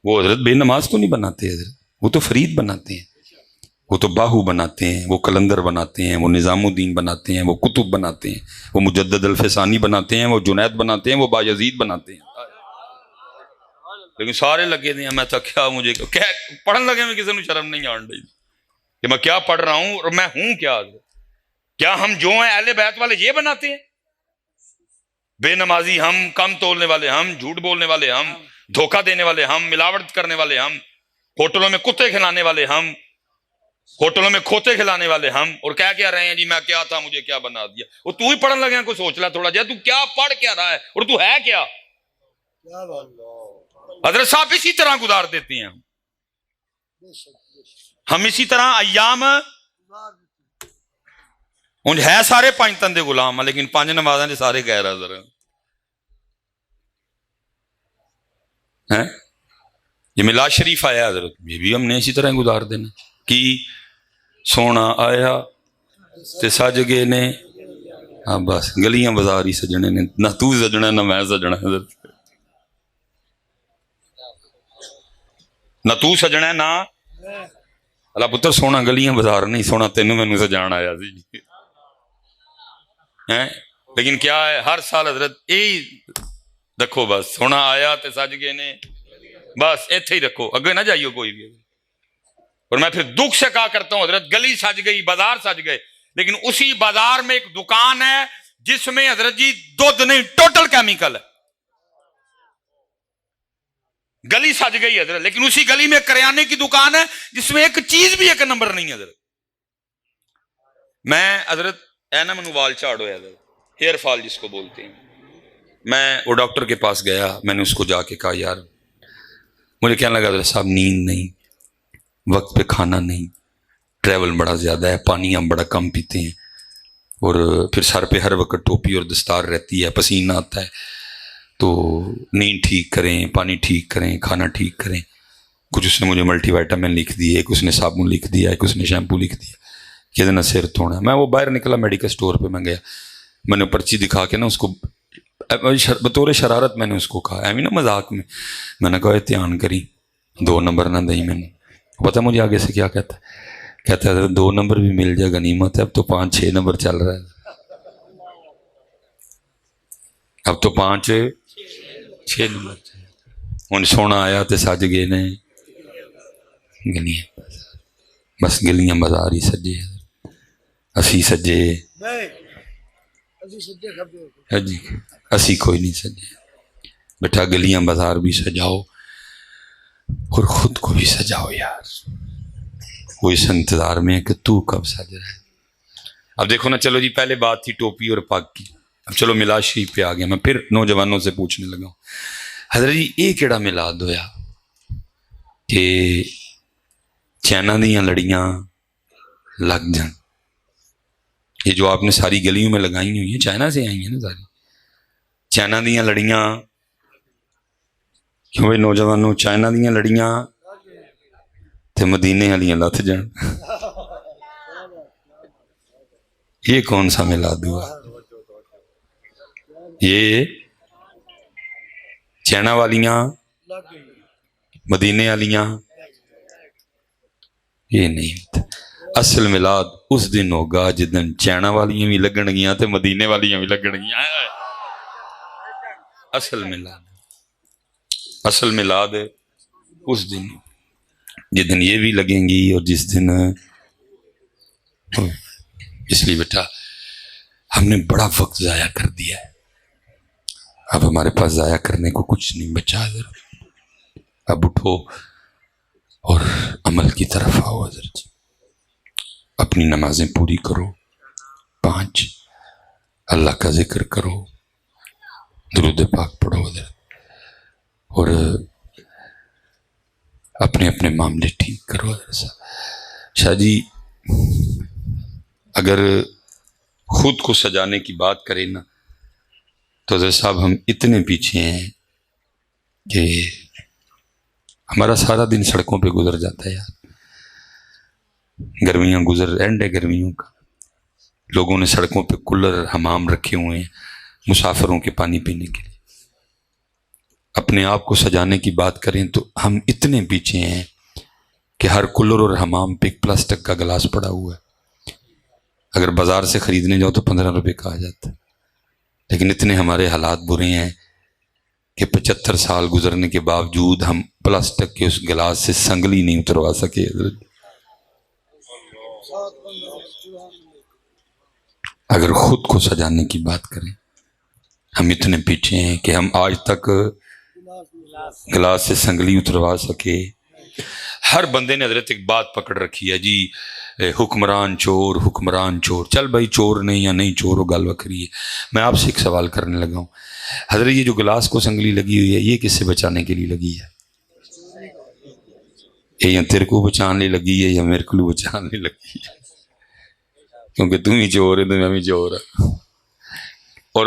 وہ حضرت بے نماز تو نہیں بناتے حضرت، وہ تو فرید بناتے ہیں. وہ تو باہو بناتے ہیں، وہ کلندر بناتے ہیں، وہ نظام الدین بناتے ہیں، وہ کتب بناتے ہیں، وہ مجدد الفسانی بناتے ہیں، وہ جنید بناتے ہیں، وہ بایزید بناتے ہیں، لیکن سارے لگے دے ہیں میں تو کیا مجھے پڑھن لگے میں کسی نے شرم نہیں آن رہی کہ میں کیا پڑھ رہا ہوں اور میں ہوں کیا ہم جو ہیں اہل بیت والے یہ بناتے ہیں؟ بے نمازی ہم، کم تولنے والے ہم، جھوٹ بولنے والے ہم، دھوکہ دینے والے ہم، ملاوٹ کرنے والے ہم، ہوٹلوں میں کتے کھلانے والے ہم، ہوٹلوں میں کھوتے کھلانے والے ہم، اور کیا رہے ہیں جی میں کیا تھا مجھے کیا بنا دیا۔ وہ تو ہی پڑھن لگے ہیں، کوئی سوچ لے تھوڑا جا تو کیا پڑھ کیا رہا ہے اور تو ہے کیا؟ حضرت صاحب اسی طرح گزار دیتے ہیں ہم اسی طرح ایام انج ہے سارے پانچ تندے غلام ہیں لیکن پانچ نمازیں نے سارے غیر حاضر ہیں۔ یہ میلاد شریف آیا حضرت، یہ بھی ہم نے اسی طرح گزار دینا کہ سونا آیا تے سج گئے نے، ہاں بس گلیاں بازار ہی سجنے نے، نہ تو سجنا نہ میں سجنا حضرت، نہ تو سجنا نہ اللہ پتر سونا گلیاں بازار نہیں، سونا تینوں مینوں سجان آیا سی لیکن کیا ہے ہر سال حضرت یہی رکھو، بس سونا آیا تے سج گئے نے، بس ایتھے ہی رکھو، اگے نہ جائیو کوئی بھی۔ اور میں پھر دکھ سے کہا کرتا ہوں حضرت گلی سج گئی، بازار سج گئے، لیکن اسی بازار میں ایک دکان ہے جس میں حضرت جی دودھ نہیں ٹوٹل کیمیکل ہے۔ گلی سج گئی حضرت، لیکن اسی گلی میں کریانے کی دکان ہے جس میں ایک چیز بھی ایک نمبر نہیں حضرت۔ میں حضرت اینا منو وال چاڑ ہویا حضرت، ہیئر فال جس کو بولتے ہیں، میں وہ ڈاکٹر کے پاس گیا، میں نے اس کو جا کے کہا یار مجھے کہنے لگا حضرت صاحب نیند نہیں، وقت پہ کھانا نہیں، ٹریول بڑا زیادہ ہے، پانی ہم بڑا کم پیتے ہیں، اور پھر سر پہ ہر وقت ٹوپی اور دستار رہتی ہے، پسینہ آتا ہے، تو نیند ٹھیک کریں، پانی ٹھیک کریں، کھانا ٹھیک کریں۔ کچھ اس نے مجھے ملٹی وائٹامن لکھ دیے، ایک اس نے صابن لکھ دیا، ایک اس نے شیمپو لکھ دیا کہ ادھر سر دھونا ہے۔ میں وہ باہر نکلا میڈیکل سٹور پہ میں گیا، میں نے پرچی دکھا کے نا اس کو بطور شرارت میں نے اس کو کہا، ایویں نا مذاق میں نے کہا دھیان کری 2 نمبر نہ دیں، میں نے پتا مجھے آگے سے کیا کہتا ہے، کہتا ہے 2 نمبر بھی مل جائے غنیمت ہے، اب تو 5-6 نمبر چل رہا ہے، اب تو 5-6 نمبر ہوں سونا آیا تو سج گئے نے گلیاں، بس گلیاں بازار ہی سجے، اسی سجے جی، اسی کوئی نہیں سجے، بیٹا گلیاں بازار بھی سجاؤ اور خود کو بھی سجاؤ یار، وہ اس انتظار میں ہے کہ تو کب سج رہا ہے۔ اب دیکھو نا، چلو جی پہلے بات تھی ٹوپی اور پاک کی، اب چلو میلاد شریف پہ آ گیا، میں پھر نوجوانوں سے پوچھنے لگا ہوں حضرت جی یہ کیڑا میلاد ہویا کہ چائنا دیاں لڑیاں لگ جان؟ یہ جو آپ نے ساری گلیوں میں لگائی ہوئی ہیں چائنا سے آئی ہیں نا ساری، چائنا دیاں لڑیاں، کیوں بھائی نوجوانوں چائنا دیاں لڑیاں تے مدینے والیاں لت جان، یہ کون سا میلاد ہوا؟ یہ چائنا والیاں مدینے والیاں، یہ نہیں، اصل میلاد اس دن ہوگا جس دن چائنا والیاں بھی لگن گیاں تے مدینے والیاں بھی لگن گیاں۔ اصل میلاد اس دن جس دن یہ بھی لگیں گی، اور جس دن، اس لیے بیٹا ہم نے بڑا وقت ضائع کر دیا ہے، اب ہمارے پاس ضائع کرنے کو کچھ نہیں بچا حضرت، اب اٹھو اور عمل کی طرف آؤ حضرت، اپنی نمازیں پوری کرو، 5 اللہ کا ذکر کرو، درود پاک پڑھو حضرت، اور اپنے اپنے معاملے ٹھیک کرو حضرت۔ شاہ جی اگر خود کو سجانے کی بات کریں نا تو حضرت صاحب ہم اتنے پیچھے ہیں کہ ہمارا سارا دن سڑکوں پہ گزر جاتا ہے یار، گرمیاں گزر اینڈ ہے گرمیوں کا، لوگوں نے سڑکوں پہ کولر حمام رکھے ہوئے ہیں مسافروں کے پانی پینے کے لیے، اپنے آپ کو سجانے کی بات کریں تو ہم اتنے پیچھے ہیں کہ ہر کولر اور حمام پہ ایک پلاسٹک کا گلاس پڑا ہوا ہے، اگر بازار سے خریدنے جاؤ تو 15 روپے کا آ جاتا ہے، لیکن اتنے ہمارے حالات برے ہیں کہ 75 سال گزرنے کے باوجود ہم پلاسٹک کے اس گلاس سے سنگلی نہیں اتروا سکے۔ اگر خود کو سجانے کی بات کریں، ہم اتنے پیچھے ہیں کہ ہم آج تک گلاس سے سنگلی اتروا سکے۔ ہر بندے نے حضرت ایک بات پکڑ رکھی ہے جی، حکمران چور، حکمران چور۔ چل بھائی چور نہیں یا نہیں چور ہو، گل وکری ہے۔ میں آپ سے ایک سوال کرنے لگا ہوں، حضرت یہ جو گلاس کو سنگلی لگی ہوئی ہے یہ کس سے بچانے کے لیے لگی ہے؟ یہ یا تیرے کو بچانے لگی ہے یا میرے کو بچانے لگی ہے، کیونکہ تم ہی چور ہے تو میں بھی چور ہے۔ اور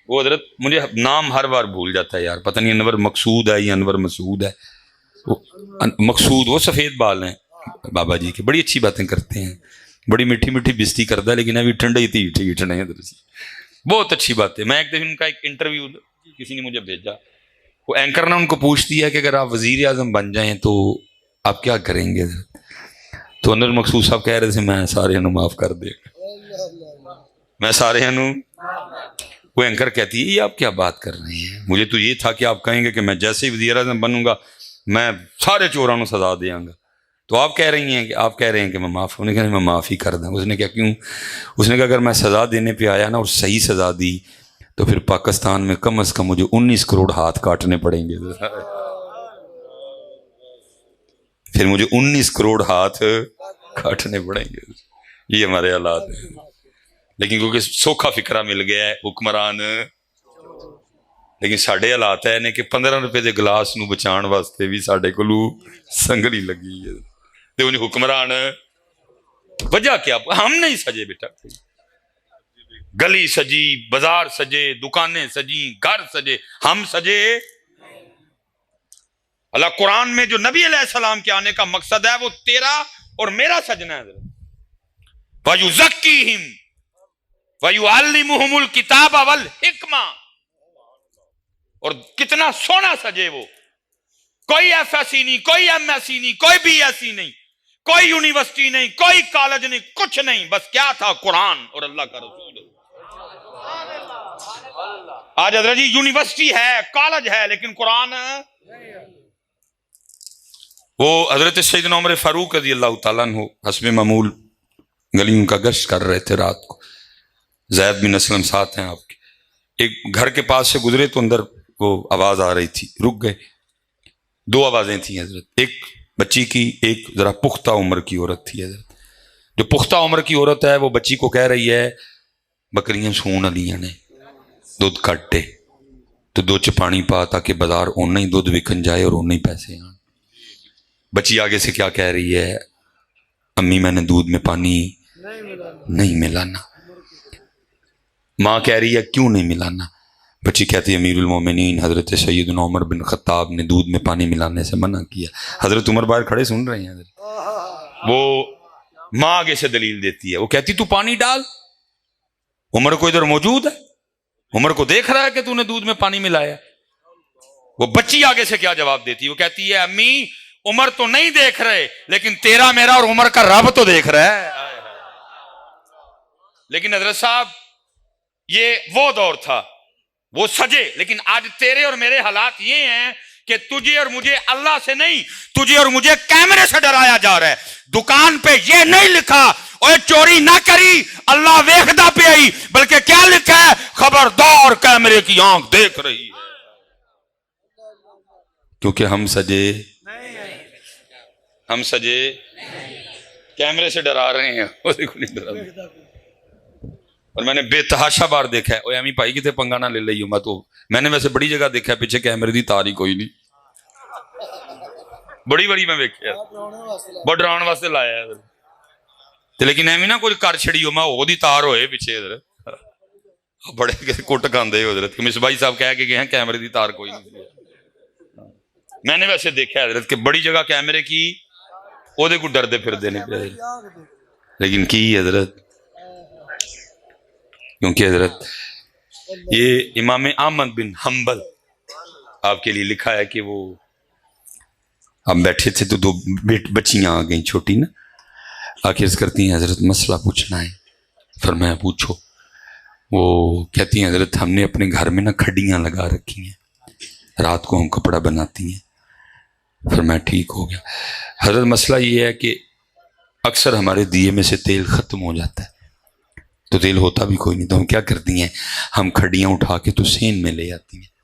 وہ حضرت مجھے نام ہر بار بھول جاتا ہے یار، پتہ نہیں انور مقصود ہے یا انور مسعود ہے۔ مقصود وہ سفید بال ہیں بابا جی کے، بڑی اچھی باتیں کرتے ہیں، بڑی میٹھی میٹھی بستی کرتا ہے، لیکن ابھی ٹھنڈا ہی تھی ٹھیک ٹھنڈے بہت اچھی بات ہے۔ میں ایک دن ان کا ایک انٹرویو کسی نے مجھے بھیجا، وہ اینکر نے ان کو پوچھ دیا کہ اگر آپ وزیر اعظم بن جائیں تو آپ کیا کریں گے؟ تو انور مقصود صاحب کہہ رہے تھے میں سارے انو معاف کر دے گا، میں سارے انو۔ وہ اینکر کہتی ہے یہ آپ کیا بات کر رہے ہیں، مجھے تو یہ تھا کہ آپ کہیں گے کہ میں جیسے ہی وزیر اعظم بنوں گا میں سارے چوروں کو سزا دیاں گا، تو آپ کہہ رہی ہیں کہ آپ کہہ رہے ہیں کہ میں معاف ہونے کے میں معاف ہی کر دوں۔ اس نے کہا کیوں؟ اس نے کہا اگر میں سزا دینے پہ آیا نا اور صحیح سزا دی تو پھر پاکستان میں کم از کم مجھے 19 کروڑ ہاتھ کاٹنے پڑیں گے، پھر مجھے 19 کروڑ ہاتھ کاٹنے پڑیں گے۔ یہ ہمارے حالات ہیں، لیکن کیونکہ سوکھا فکرہ مل گیا ہے حکمران، لیکن ساڈے حالات ہے کہ 15 روپے دے گلاس نو بچان واسطے بھی ساڈے کولو سنگلی لگی ہے تے انہیں حکمران۔ وجہ کیا؟ ہم نہیں سجے بیٹا، گلی سجی، بازار سجے، دکانیں سجی، گھر سجے، ہم سجے؟ اللہ قرآن میں جو نبی علیہ السلام کے آنے کا مقصد ہے وہ تیرا اور میرا سجنا ہے۔ وَيُزَكِّيهِمْ وَيُعَلِّمُهُمُ الْكِتَابَ وَالْحِكْمَةَ، اور کتنا سونا سجے وہ، کوئی ایف ایس سی نہیں، کوئی ایم ایس سی نہیں، کوئی بی ایس سی نہیں، کوئی یونیورسٹی نہیں، کوئی کالج نہیں، کچھ نہیں، بس کیا تھا؟ قرآن اور اللہ کا رسول۔ آج حضرت جی یونیورسٹی ہے، کالج ہے، لیکن قرآن وہ حضرت سیدنا عمر فاروق رضی اللہ تعالیٰ عنہ حسب معمول گلیوں کا گشت کر رہے تھے رات کو، زید بن اسلم ساتھ ہیں آپ کے، ایک گھر کے پاس سے گزرے تو اندر وہ آواز آ رہی تھی، رک گئے۔ دو آوازیں تھیں حضرت، ایک بچی کی، ایک ذرا پختہ عمر کی عورت تھی حضرت۔ جو پختہ عمر کی عورت ہے وہ بچی کو کہہ رہی ہے بکریاں سون والیاں نے، دودھ کٹے تو دودھ چ پانی پا تاکہ بازار اونا ہی دودھ وکن جائے اور اونا ہی پیسے آن۔ بچی آگے سے کیا کہہ رہی ہے؟ امی میں نے دودھ میں پانی نہیں ملانا۔ ماں کہہ رہی ہے کیوں نہیں ملانا؟ بچی کہتی ہے امیر المومنین حضرت سیدنا عمر بن خطاب نے دودھ میں پانی ملانے سے منع کیا۔ حضرت عمر باہر کھڑے سن رہے ہیں حضرت۔ وہ ماں آگے سے دلیل دیتی ہے، وہ کہتی تو پانی ڈال، عمر کو ادھر موجود ہے، عمر کو دیکھ رہا ہے کہ تو نے دودھ میں پانی ملایا۔ وہ بچی آگے سے کیا جواب دیتی ہے؟ وہ کہتی ہے امی عمر تو نہیں دیکھ رہے، لیکن تیرا میرا اور عمر کا رب تو دیکھ رہا ہے۔ لیکن حضرت صاحب یہ وہ دور تھا، وہ سجے، لیکن آج تیرے اور میرے حالات یہ ہیں کہ تجھے اور مجھے اللہ سے نہیں، تجھے اور مجھے کیمرے سے ڈرایا جا رہا ہے۔ دکان پہ یہ نہیں لکھا اوے چوری نہ کری اللہ ویکھدا پہ آئی، بلکہ کیا لکھا ہے؟ خبردار کیمرے کی آنکھ دیکھ رہی ہے۔ کیونکہ ہم سجے کیمرے سے ڈرا رہے ہیں، اور میں نے بے تحاشا بار دیکھا ہے، اوے امی بھائی کتے پنگا نہ لے لئی ہوں، میں نے ویسے بڑی جگہ دیکھا ہے پیچھے کیمرے دی تار ہی کوئی نہیں، بڑی میں دیکھا بہت ڈراؤن واسطے لایا ہے، لیکن ایویں نہ کوئی کر چھڑی ہو میں وہ دی تار ہوئے پیچھے ادھر بڑے کٹ کاندے حضرت مس بھائی صاحب کہہ کے گئے ہیں کیمرے دی تار کوئی نہیں۔ میں نے ویسے دیکھا ہے حضرت کہ بڑی جگہ کیمرے کی وہ دے کو ڈردے پھر دینے پہ، لیکن کی حضرت کیونکہ حضرت یہ امام احمد بن حنبل آپ کے لیے لکھا ہے کہ وہ ہم بیٹھے تھے تو دو بچیاں آ گئیں چھوٹی نا، آ کے عرض کرتی ہیں حضرت مسئلہ پوچھنا ہے۔ فرمایا پوچھو۔ وہ کہتی ہیں حضرت ہم نے اپنے گھر میں نا کھڈیاں لگا رکھی ہیں، رات کو ہم کپڑا بناتی ہیں۔ فرمایا ٹھیک ہو گیا۔ حضرت مسئلہ یہ ہے کہ اکثر ہمارے دیے میں سے تیل ختم ہو جاتا ہے، تو تیل ہوتا بھی کوئی نہیں، تو ہم کیا کرتی ہیں، ہم کھڈیاں اٹھا کے تو سین میں لے آتی ہیں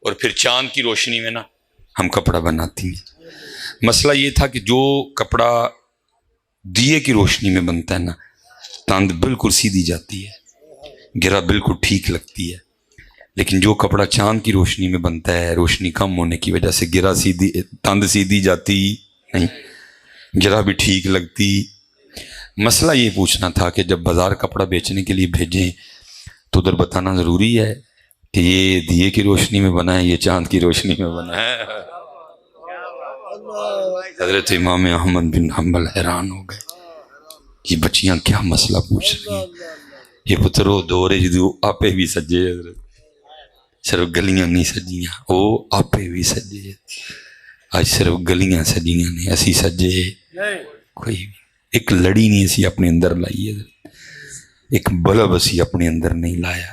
اور پھر چاند کی روشنی میں نا ہم کپڑا بناتی ہیں۔ مسئلہ یہ تھا کہ جو کپڑا دیے کی روشنی میں بنتا ہے نا، تاند بالکل سیدھی جاتی ہے، گرہ بالکل ٹھیک لگتی ہے، لیکن جو کپڑا چاند کی روشنی میں بنتا ہے، روشنی کم ہونے کی وجہ سے گرہ سیدھی، تاند سیدھی جاتی نہیں، گرہ بھی ٹھیک لگتی۔ مسئلہ یہ پوچھنا تھا کہ جب بازار کپڑا بیچنے کے لیے بھیجیں تو ادھر بتانا ضروری ہے کہ یہ دیے کی روشنی میں بنا ہے، یہ چاند کی روشنی میں بنا ہے۔ حضرت امام احمد بن حنبل حیران ہو گئے، یہ بچیاں کیا مسئلہ پوچھ رہی ہیں، یہ پترو دورے جدو آپے بھی سجے، حضرت صرف گلیاں نہیں سجیاں، وہ آپے بھی سجے، آج صرف گلیاں سجیاں نہیں، اسی سجے کوئی بھی ایک لڑی نہیں اسی اپنے اندر لائی ہے، ایک بلب اسی اپنے اندر نہیں لایا،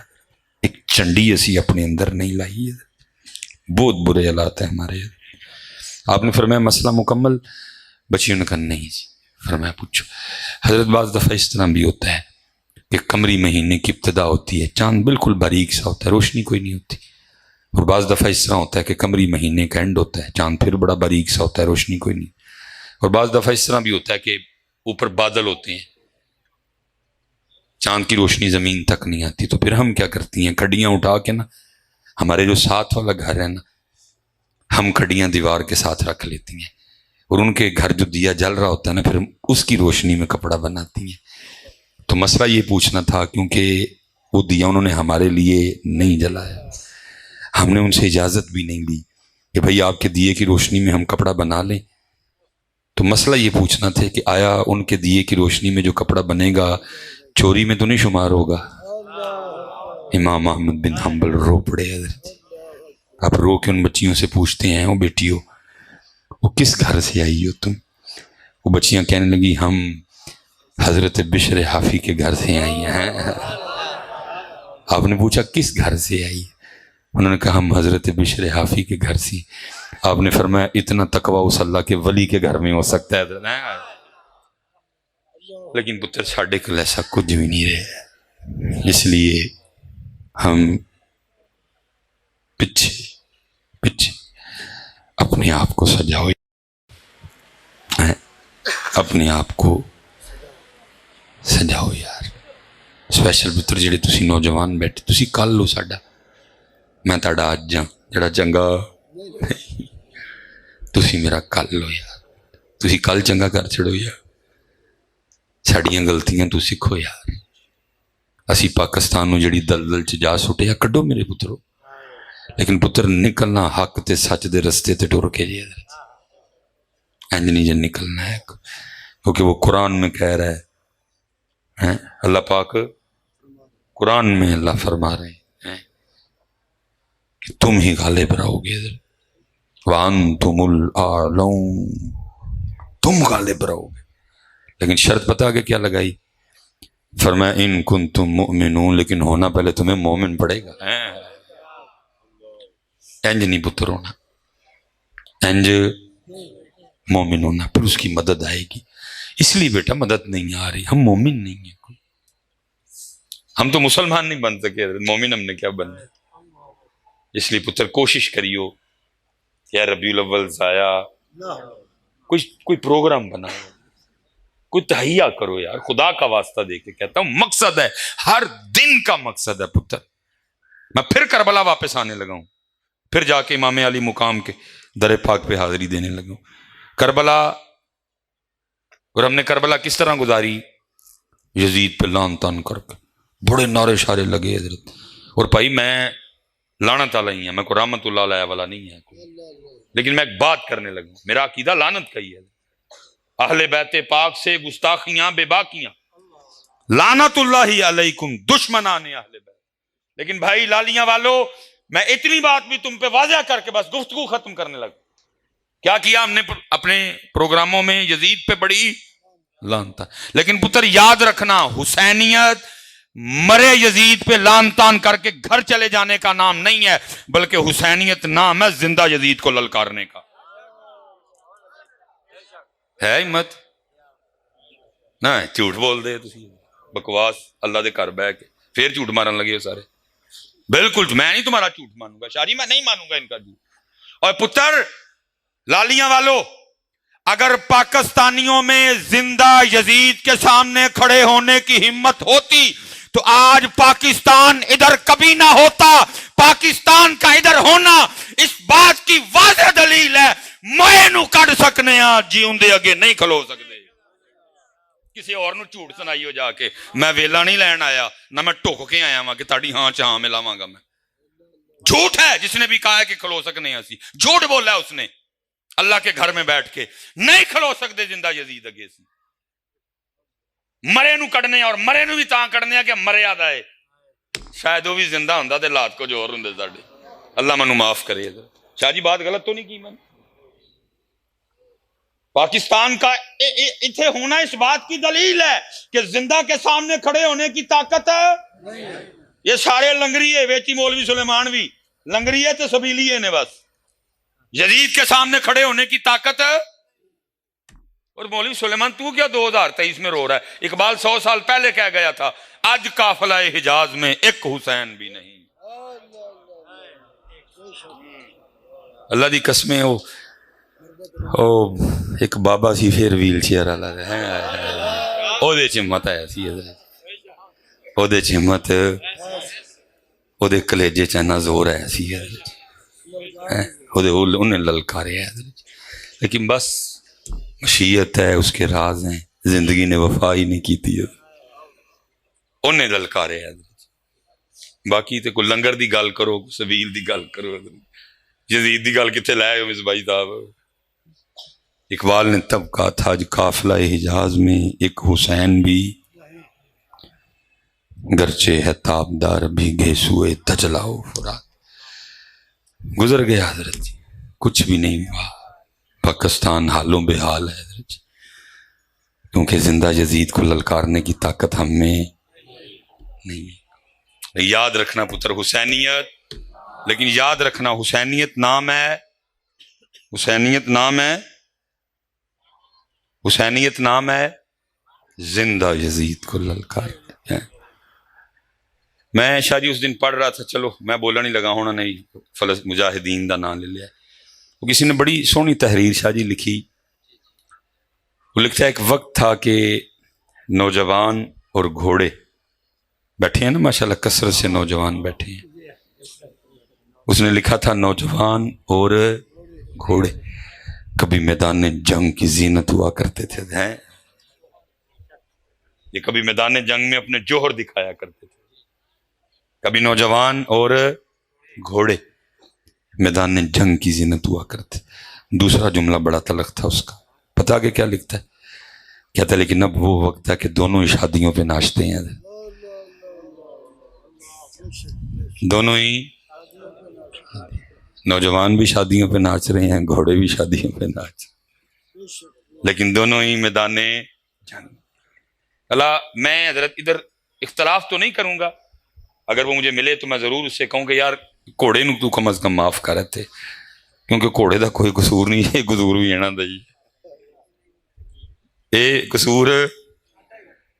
ایک چنڈی اسی اپنے اندر نہیں لائی ہے، بہت برے حالات ہیں ہمارے۔ آپ نے فرمایا مسئلہ مکمل؟ بچیوں نے کہا نہیں جی۔ فرمایا پوچھو۔ حضرت بعض دفعہ اس طرح بھی ہوتا ہے کہ قمری مہینے کی ابتدا ہوتی ہے، چاند بالکل باریک سا ہوتا ہے، روشنی کوئی نہیں ہوتی، اور بعض دفعہ اس طرح ہوتا ہے کہ قمری مہینے کا اینڈ ہوتا ہے، چاند پھر بڑا باریک سا ہوتا ہے، روشنی کوئی نہیں، اور بعض دفعہ اس طرح بھی ہوتا ہے کہ اوپر بادل ہوتے ہیں، چاند کی روشنی زمین تک نہیں آتی، تو پھر ہم کیا کرتی ہیں، کھڈیاں اٹھا کے نا، ہمارے جو ساتھ والا گھر ہے نا، ہم کھڈیاں دیوار کے ساتھ رکھ لیتی ہیں، اور ان کے گھر جو دیا جل رہا ہوتا ہے نا، پھر اس کی روشنی میں کپڑا بناتی ہیں۔ تو مسئلہ یہ پوچھنا تھا کیونکہ وہ دیا انہوں نے ہمارے لیے نہیں جلایا، ہم نے ان سے اجازت بھی نہیں لی کہ بھئی آپ کے دیے کی روشنی میں ہم کپڑا بنا لیں، تو مسئلہ یہ پوچھنا تھا کہ آیا ان کے دیے کی روشنی میں جو کپڑا بنے گا چوری میں تو نہیں شمار ہوگا؟ امام احمد بن حنبل رو پڑے حضرت۔ آپ رو کے ان بچیوں سے پوچھتے ہیں، او بیٹیو وہ کس گھر سے آئی ہو تم؟ وہ بچیاں کہنے لگی ہم حضرت بشر حافی کے گھر سے آئی ہیں۔ آپ نے پوچھا کس گھر سے آئی؟ انہوں نے کہا ہم حضرت بشر حافی کے گھر سے۔ آپ نے فرمایا اتنا تقوی اس اللہ کے ولی کے گھر میں ہو سکتا ہے حضرت، لیکن پتر ساڈے کو ایسا کچھ بھی نہیں رہے، اس لیے ہم پیچھے اپنے آپ کو سجاؤ، اپنے آپ کو سجاؤ یار۔ سپیشل پتر جڑے تسی نوجوان بیٹھے، تسی کل ہو ساڈا، میں تہاڈا اج ہاں جڑا چنگا، تسی میرا کل ہو یار، تسی کل چنگا کر چھڑو یار، ساڈیاں غلطیاں تو سکھو یار۔ اسی پاکستان نو جڑی دلدل چ جا سٹیا کڈو میرے پترو، لیکن پتر نکلنا حق تے سچ دے رستے تے ٹر کے جی، انج نہیں جے نکلنا ہے، کیونکہ وہ قرآن میں کہہ رہا ہے، اللہ پاک قرآن میں اللہ فرما رہے ہیں کہ تم ہی غالب رہو گے، وَأَنْتُمُ الْأَعْلَوْنَ، تم غالب رہو گے، لیکن شرط پتہ کہ کیا لگائی؟ فرمایا ان کنتم مؤمنون، لیکن ہونا پہلے تمہیں مومن پڑے گا، انج نہیں پتر ہونا، انج مومن ہونا، پھر اس کی مدد آئے گی۔ اس لیے بیٹا مدد نہیں آ رہی، ہم مومن نہیں ہیں، کوئی ہم تو مسلمان نہیں بن سکے، مومن ہم نے کیا بننا ہے؟ اس لیے پتر کوشش کریو، یا ربیع الاول آیا، کوئی پروگرام بناؤ، کوئی تہیہ کرو یار، خدا کا واسطہ دے کے کہتا ہوں، مقصد ہے، ہر دن کا مقصد ہے پتر۔ میں پھر کربلا واپس آنے لگا ہوں، پھر جا کے امام علی مقام کے در پاک پہ حاضری دینے لگا ہوں۔ کربلا، اور ہم نے کربلا کس طرح گزاری؟ یزید پہ لان تان کر کے بڑے نعرے شارے لگے حضرت، اور بھائی میں لعنت والا ہی ہے، میں کوئی رحمت اللہ علیہ والا نہیں ہے، لیکن میں ایک بات کرنے لگا، میرا عقیدہ لعنت کا ہی ہے، اہل بیت پاک سے گستاخیاں بے باکیاں، لعنت اللہ علیکم دشمنان اہل بیت۔ لیکن بھائی لالیاں والو، میں اتنی بات بھی تم پہ واضح کر کے بس گفتگو ختم کرنے لگا، کیا کیا ہم نے اپنے پروگراموں میں؟ یزید پہ بڑی لان تان. لیکن پتر یاد رکھنا، حسینیت مرے یزید پہ لان تان کر کے گھر چلے جانے کا نام نہیں ہے، بلکہ حسینیت نام ہے زندہ یزید کو للکارنے کا. ہے ہمت نہ جھوٹ بول دے تسی بکواس اللہ دے گھر بہ کے پھر جھوٹ مارن لگے ہو سارے. بالکل میں نہیں تمہارا جھوٹ مانوں گا شاہ جی، میں نہیں مانوں گا ان کا جھوٹ. اور پتر لالیاں والو، اگر پاکستانیوں میں زندہ یزید کے سامنے کھڑے ہونے کی ہمت ہوتی تو آج پاکستان ادھر کبھی نہ ہوتا. پاکستان کا ادھر ہونا اس بات کی واضح دلیل ہے میں نو کڈ سکنے ہاں، جیوندے اگے نہیں کھلو سکتے. کسی اور نو جھوٹ سنائیو جا کے، میں ویلا نہیں لین آیا، نہ میں ٹوک کے آیا ہاں کہ تاڑی ہاں چاہاں ملاواں گا. میں جھوٹ ہے جس نے بھی کہا ہے کہ کھلو سکنے ہاں، سی جھوٹ بولا اس نے. اللہ کے گھر میں بیٹھ کے نہیں کھلو سکتے زندہ یزید اگے سی. مرے نو کڑنے اور مرے نو بھی تاں کڑنے کہ مرے آدھا ہے. شاید وہ بھی زندہ ہوندا تے لات کو جوہر ہوندے ساڈے. اللہ منو معاف کرے. شاہ جی بات غلط تو نہیں کی میں؟ پاکستان کا اتھے ہونا اس بات کی دلیل ہے کہ زندہ کے سامنے کھڑے ہونے کی طاقت ہے. یہ سارے لنگریے ویچی مولوی سلیمان بھی لنگریے تے سبیلیے نے بس. یزید کے سامنے کھڑے ہونے کی طاقت ہے. اور مولوی سلیمان تو کیا 2023 میں رو رہا ہے؟ اقبال 100 سال پہلے کہہ گیا تھا آج قافلہ حجاز میں ایک حسین بھی نہیں. اللہ دی قسمیں او ایک بابا سی پھر ویل چیئر والا ہے او دے چمت آیا سی او دے چمت او دے کلیجے چنا زور آیا سی او دے انہیں للکارے ہے. لیکن بس مشیت ہے، اس کے راز ہیں، زندگی نے وفا ہی نہیں کی تھی، انہیں للکارے ہے. باقی تے کوئی لنگر دی گل کرو، سبیل دی گل کرو، یزید دی گل کتے لائے ہو مصباحی صاحب؟ اقبال نے تب کہا تھا جو قافلہ حجاز میں ایک حسین بھی، گرچہ ہے تابدار بھی گھیسوئے دجلہ و فرات. گزر گیا حضرت جی، کچھ بھی نہیں ہوا. پاکستان حالوں بے حال ہے حضرت جی، کیونکہ زندہ یزید کو للکارنے کی طاقت ہم میں نہیں ہے. یاد رکھنا پتر حسینیت، لیکن یاد رکھنا حسینیت نام ہے، حسینیت نام ہے، حسینیت نام ہے زندہ یزید کو للکار. میں شاہ جی اس دن پڑھ رہا تھا، چلو میں بولا نہیں لگا ہونا نہیں مجاہدین دا نام لے لیا. وہ کسی نے بڑی سونی تحریر شاہ جی لکھی. وہ لکھتا ہے ایک وقت تھا کہ نوجوان اور گھوڑے بیٹھے ہیں نا ماشاءاللہ، کثرت سے نوجوان بیٹھے ہیں. اس نے لکھا تھا نوجوان اور گھوڑے کبھی میدان جنگ کی زینت ہوا کرتے تھے. یہ کبھی میدان جنگ میں اپنے جوہر دکھایا کرتے تھے. کبھی نوجوان اور گھوڑے میدان جنگ کی زینت ہوا کرتے. دوسرا جملہ بڑا تلخ تھا اس کا، پتا کہ کیا لکھتا ہے؟ کہتا ہے لیکن اب وہ وقت ہے کہ دونوں ہی شادیوں پہ ناچتے ہیں. دونوں ہی نوجوان بھی شادیوں پہ ناچ رہے ہیں، گھوڑے بھی شادیوں پہ ناچ، لیکن دونوں ہی میدان جنگ. اللہ میں حضرت ادھر اختلاف تو نہیں کروں گا، اگر وہ مجھے ملے تو میں ضرور اس سے کہوں کہ یار گھوڑے نو تو کم از کم معاف کر رہے، کیونکہ گھوڑے دا کوئی قصور نہیں ہے، قصور بھی اینا دا ہی، اے قصور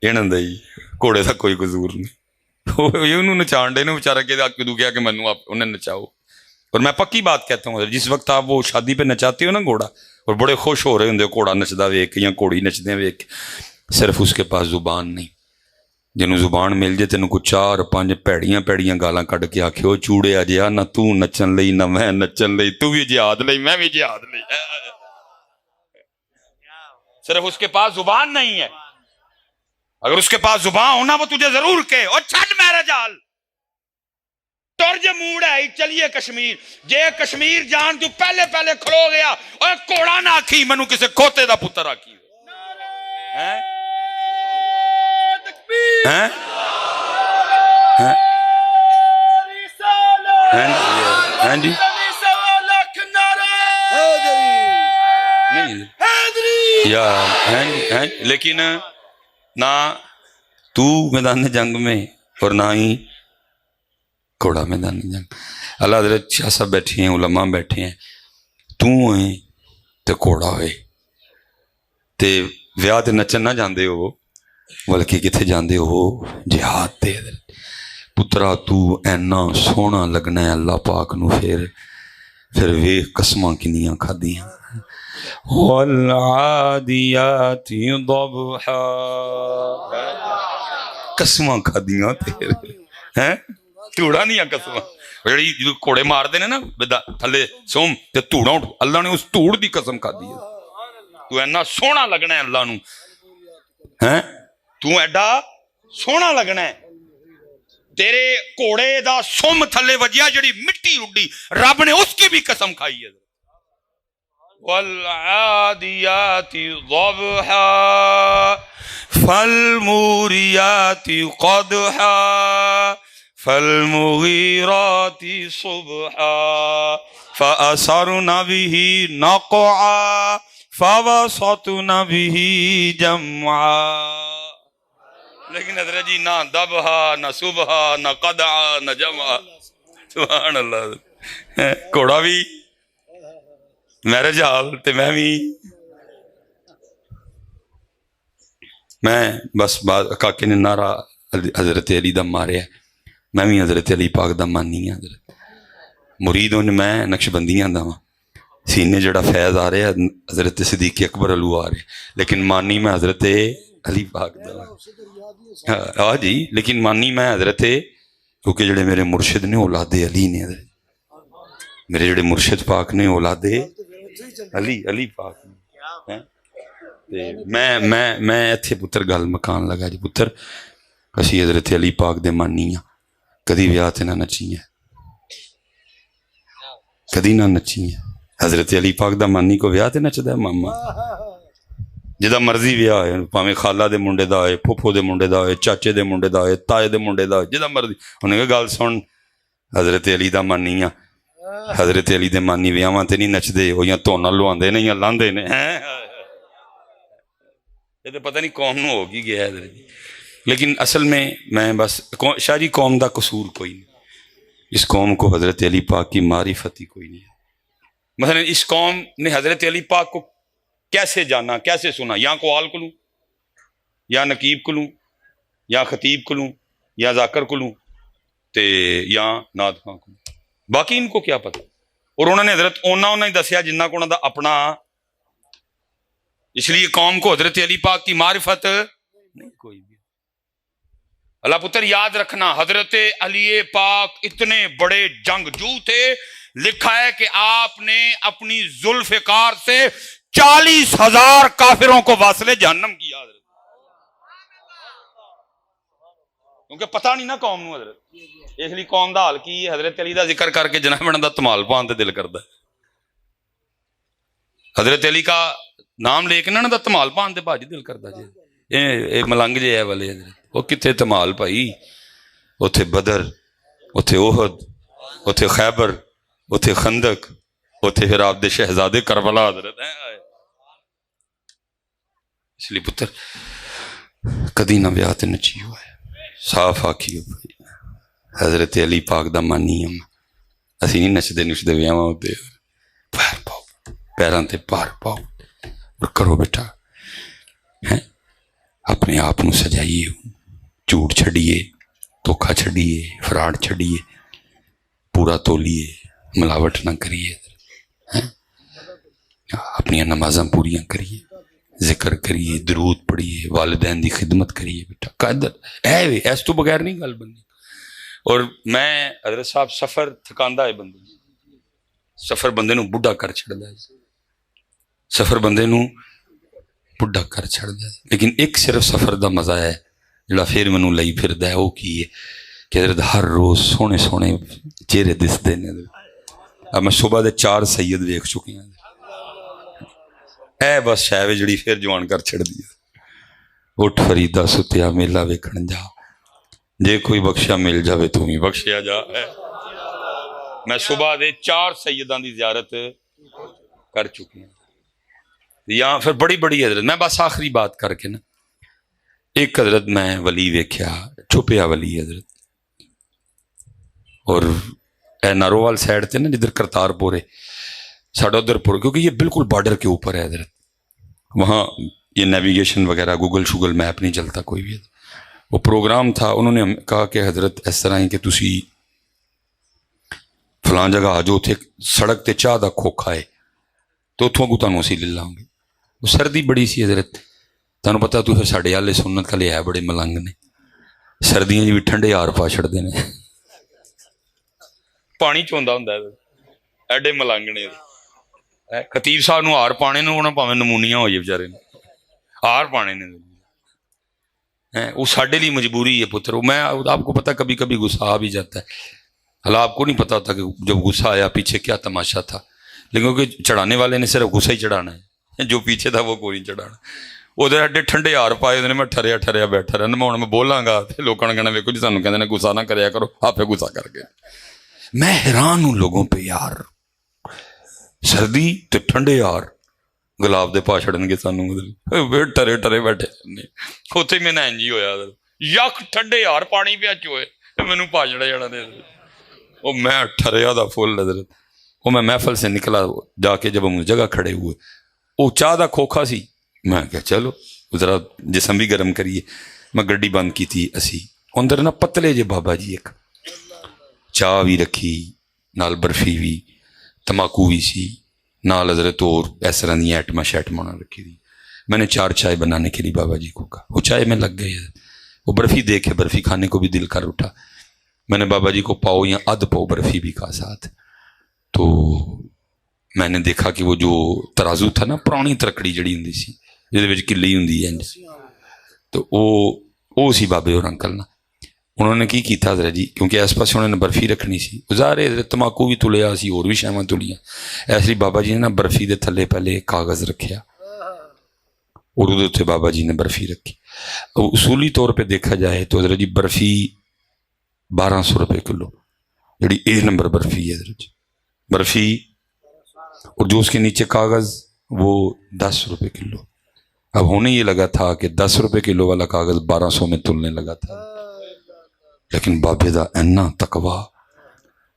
اینا دا ہی، گھوڑے دا کوئی قصور نہیں. انہوں نچان دے نا بچارہ کہ کدو کیا کہ منو آپ انہیں نچاؤ. اور میں پکی بات کہتا ہوں جس وقت آپ وہ شادی پہ نچاتے ہو نا گھوڑا، اور بڑے خوش ہو رہے ہوں گھوڑا نچدا ویک یا گھوڑی نچدے ویک، صرف اس کے پاس زبان نہیں. جنہوں زبان مل جائے تینوں کو 4-5 پیڑیاں پیڑیاں گالاں کڈ کے آکھے او چوڑے اجیا نہ تو نچن لئی نہ میں نچن لئی، تو بھی جہاد لئی میں بھی جہاد لئی. صرف اس کے پاس زبان نہیں ہے. اگر اس کے پاس زبان ہونا وہ تجھے ضرور کہے اور چھٹ میرا جال تور جے موڑ ہے چلیے کشمیر. جے کشمیر جان تو پہلے پہلے کھلو گیا اور کوڑا نہ آکھی منو کسے کھوتے دا پتر آکھی. یا ہیں لیکن نہ تو میدان جنگ میں اور نہ ہی گھوڑا میدان جنگ. اللہ حضرت شاہ صاحب بیٹھے ہیں, علماء بیٹھے ہیں, تو ہوئے تے گھوڑا ہوئے تے ویاہ تے نچن نہ جاندے ہو بلکہ کتنے جاندے ہو جہاد تے. پترا تو اینا سونا لگنا ہے اللہ پاک نو, پھر ویخ قسماں کنیاں کھادیاں. والعادیات ضبحا, قسماں کھادیاں ہیں توڑا نہیں قسماں جڑی کوڑے مار دے نا تھلے سوم تے توڑا اٹھ, اللہ نے اس توڑ دی قسم کھادی ہے. تو اینا سونا لگنا ہے اللہ نو, ہیں تو ایڈا سونا لگنا ہے, تیرے کوڑے دا سم تھلے وجیا جڑی مٹی اڈی رب نے اس کی بھی قسم کھائی ہے. والعادیات ضبحا فالموریات قدحا فالمغیرات صبحا فأثرن به نقعا فوسطن به جمعا. لیکن حضرت جی نہ دبہا نہ صبحا نہ قدعا نہ جمعا. سبحان اللہ. گھوڑا بھی میرے حال تے میں بس کاکے نے نعرہ حضرت علی دا ماریا, میں بھی حضرت علی پاک دا مانی ہوں. حضرت مرید ہوں میں نقش بندیاں دا ہاں, سینے جڑا فیض آ رہا ہے حضرت صدیق اکبر علو آ رہے, لیکن مانی میں حضرت علی پاک دا ہاں جی. لیکن مانی میں حضرت, کیونکہ جڑے میرے مرشد نے اولاد علی نے, حضرت میرے جڑے مرشد پاک نے اولاد علی پاک نے. میں اتھے پتر گل مکان لگا جی پتر اسی حضرت علی پاک دے مانی ہاں, کدی ویاہ تے نہ نچی ہیں, کدی نہ نچی ہیں. حضرت علی پاک دا مانی کو ویاہ تے نچدا ہے ماما, جدا مرضی ویاہ ہے, پاویں خالہ دے منڈے دا ہوئے, پھپھو دے منڈے دا ہوئے, چاچے دے منڈے دا ہوئے, تائے دے منڈے دا ہوئے, جدا مرضی. انہیں کہا گل سن حضرت علی دا مانی ہاں, حضرت علی دے مانی ویاواں تے نہیں نچدے, وہ یا تونا لواندے نے یا لاندے نے. یہ تو پتہ نہیں قوم نو ہو گی گیا ہے. لیکن اصل میں بس شاہ جی قوم دا قصور کوئی نہیں, اس قوم کو حضرت علی پاک کی معرفت ہی کوئی نہیں ہے. مثلا اس قوم نے حضرت علی پاک کو کیسے جانا, کیسے سنا؟ یا قوال کو لوں, یا نقیب کو لوں, یا خطیب کو لوں, یا ذاکر کو لوں, تے یا نعت خواں کو لوں. باقی ان کو کیا پتہ. اور انہوں نے حضرت انہوں ہی دسیا جنہ کو انہوں دا اپنا. اس لیے قوم کو حضرت علی پاک کی معرفت نہیں کوئی بھی. اللہ پتر یاد رکھنا, حضرت علی پاک اتنے بڑے جنگجو تھے, لکھا ہے کہ آپ نے اپنی ذوالفقار سے 40,000 کافروں کو واصل جہنم کیا. حضرت کیونکہ پتہ نہیں نا قوم نو حضرت, اس لیے قوم دا حال کی ہے. حضرت علی دا ذکر کر کے جناب بڑا دا تمال پان تے دل کردا ہے. حضرت علی کا نام لے کے نا دا تمال پان تے بھاجی دل کردا جی. اے ملنگ جے ہے والے حضرت, وہ کتنے تمال بھائی, اتھے بدر, اتھے احد, اتھے خیبر, اتھے خندق, اتھے پھر آپ دے شہزادے کربلا حضرت ہیں. اس لیے پتر کدی نہ بیاہ تے نچی ہوا ہے, صاف آکھی ہو بھائی حضرت علی پاک دا مانی ہم, اسی نہیں نچدے نچدے ویاواں ہوتے. پیر پاؤ, پیراں تے پار پاؤ اور کرو بیٹا, اپنے آپ نو سجائیے, جھوٹ چھڑیے, دھوکھا چھڑیے, فراڈ چھڑیے, پورا تولیے, ملاوٹ نہ کریے, اپنی نمازاں پوریاں کریے, ذکر کریے, درود پڑھیے, والدین دی خدمت کریے. بیٹا قدر ہے وے, ایس تو بغیر نہیں گل بنی. اور میں حضرت صاحب سفر تھکاندا ہے بندے, سفر بندے نو بڈھا کر چھڑدا ہے, سفر بندے نو بڈھا کر چھڑدا ہے. لیکن ایک صرف سفر دا مزہ ہے جڑا پھر مینوں لئی پھردا ہے, وہ کی ہے کہ حضرت ہر روز سونے سونے چہرے دسدے نے. اب میں صبح دے 4 سید ویکھ چکے ہیں, اے بس شاوے جڑی پھر جوان کر چھڑ دی. اٹھ فریدا ستیا میلہ ویکھن جا, جے کوئی بخشا مل جاوے تو ہی بخشیا جا. میں صبح دے 4 سیداں دی زیارت کر چکی ہوں. یا پھر بڑی بڑی حضرت. میں بس آخری بات کر کے نا, ایک حضرت میں ولی ویکھیا, چھپیا ولی حضرت, اور اے نارووال سائڈ تے نا جدھر کرتارپور ہے ساڑھا ادھر پور, کیونکہ یہ بالکل بارڈر کے اوپر ہے حضرت, وہاں یہ نیویگیشن وغیرہ گوگل شوگل میپ نہیں چلتا کوئی بھی. وہ پروگرام تھا, انہوں نے کہا کہ حضرت اس طرح ہی کہ تسی فلاں جگہ آ جاؤ, اتنے سڑک تے چاہ دا کھوکھا ہے تو اتوں کو تمہیں اسی لے لاؤں گے. وہ سردی بڑی سی حضرت, تمہیں پتا تو پھر ساڈے والے سنت والے ہے بڑے ملنگ نے, سردیاں بھی ٹھنڈے ہار پا چھڑتے ہیں, پانی چوندا ہوندا ہے, ایڈے ملنگ نے. خطیب صاحب نو ہار پانے نے, انہاں پاویں نمونیا ہو جائے بیچارے نے, ہار پانے نے. وہ ساڈے لیے مجبوری ہے پتر. میں آپ کو پتا کبھی کبھی غصہ آ بھی جاتا ہے, حالانکہ آپ کو نہیں پتا ہوتا کہ جب غصہ آیا پیچھے کیا تماشا تھا, لیکن کہ چڑھانے والے نے صرف غصہ ہی چڑھانا ہے, جو پیچھے تھا وہ کوئی نہیں چڑھانا. ادھر ایڈے ٹھنڈے ہار پائے نے, میں ٹھریا ٹھریا بیٹھا رہا. میں ہوں میں بولاں گا لوگوں نے کہنا ویکو جی سانوں کہندے نے غصہ نہ کریا کرو, آپ غصہ کر کے. میں حیران ہوں لوگوں پہ یار, سردی تے ٹھنڈے یار گلاب دے پا چھڑن گے سانوں, ٹرے ٹرے بیٹھے. اتنے میں نہ انجی ہویا یک ٹھنڈے یار پانی پیا چوئے مینوں پا چھڑا جانا دے. وہ میں ٹھریا دا فل حضرت. وہ میں محفل سے نکلا جا کے, جب ہم جگہ کھڑے ہوئے وہ چاہ دا کھوکھا سی, میں کہا چلو ذرا جسم بھی گرم کریے. میں گڈی بند کی تھی اسی, اندر نا پتلے جے بابا جی ایک چاہ بھی رکھی, نال برفی بھی, تماکو بھی سی نال حضرت, اور اس طرح دی ایٹما شیٹما رکھی تھی. میں نے 4 چائے بنانے کے لیے بابا جی کو کہا, وہ چائے میں لگ گئی. وہ برفی دیکھ کے برفی کھانے کو بھی دل کر اٹھا. میں نے بابا جی کو پاؤ یا ادھ پاؤ برفی بھی کہا ساتھ. تو میں نے دیکھا کہ وہ جو ترازو تھا نا, پرانی ترکڑی جڑی ہوں سی جہد کلی ہوں, تو وہ سی بابے اور انکل نا, انہوں نے کی کیتا حضرت جی, کیونکہ اس پاس انہوں نے برفی رکھنی سی, ظاہر حضرت تماکو بھی تلیا سی, اور بھی شیواں تلیاں. اس لیے بابا جی نے نا برفی دے تھلے پہلے کاغذ رکھیا, اور ادھر اتنے بابا جی نے برفی رکھی. اصولی طور پہ دیکھا جائے تو حضرت جی برفی 1200 روپے کلو, جڑی اے نمبر برفی ہے حضرت جی برفی, اور جو اس کے نیچے کاغذ وہ 10 روپے کلو. اب ہونے یہ لگا تھا کہ 10 روپے کلو والا کاغذ 1200 میں تلنے لگا تھا, لیکن بابے دا اینا تقوی,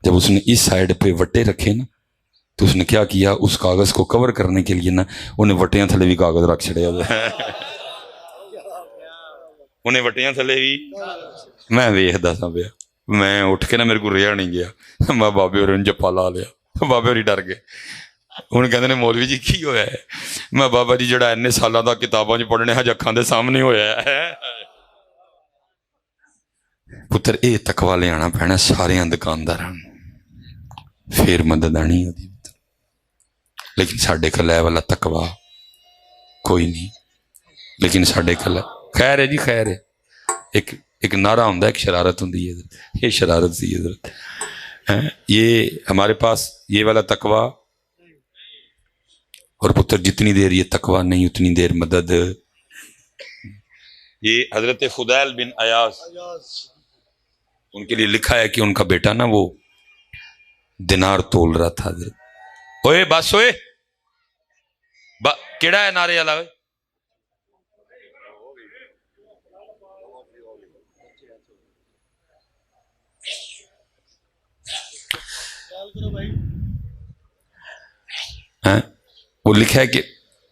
جب اس نے اس سائڈ پہ وٹے رکھے نا تو اس نے کیا کیا, اس کاغذ کو کور کرنے کے لیے نا انہیں وٹیاں تھلے بھی کاغذ رکھ چھڑیا. انہیں وٹیاں تھلے بھی میں ویکھدا سا پیا, میں اٹھ کے نا میرے کو رہا نہیں گیا, میں بابے اور جپا لا لیا. بابے اور ڈر گئے, ہوں کہندے نے مولوی جی کی ہویا ہے؟ میں بابا جی جڑا اتنے سالاں دا کتاباں چ پڑھنے حج اکھاں دے سامنے ہویا ہے. پتر اے تقوی لے آنا پینا سارے دکانداراں, پھر مدد آنی ہوتی. لیکن ساڈے کول اے والا تقوی کوئی نہیں. لیکن ساڈے کول خیر ہے جی, خیر ہے. ایک نعرہ ہوندا ہے, ایک شرارت ہوندی ہے, یہ شرارت سی حضرت. یہ ہمارے پاس یہ والا تقوی, اور پتر جتنی دیر یہ تقوی نہیں اتنی دیر مدد. یہ حضرت فضیل بن ایاز, ان کے لیے لکھا ہے کہ ان کا بیٹا نا وہ دینار تول رہا تھا حضرت. اوئے بس ہوئے کیڑا ہے نعرے والا؟ وہ لکھا ہے کہ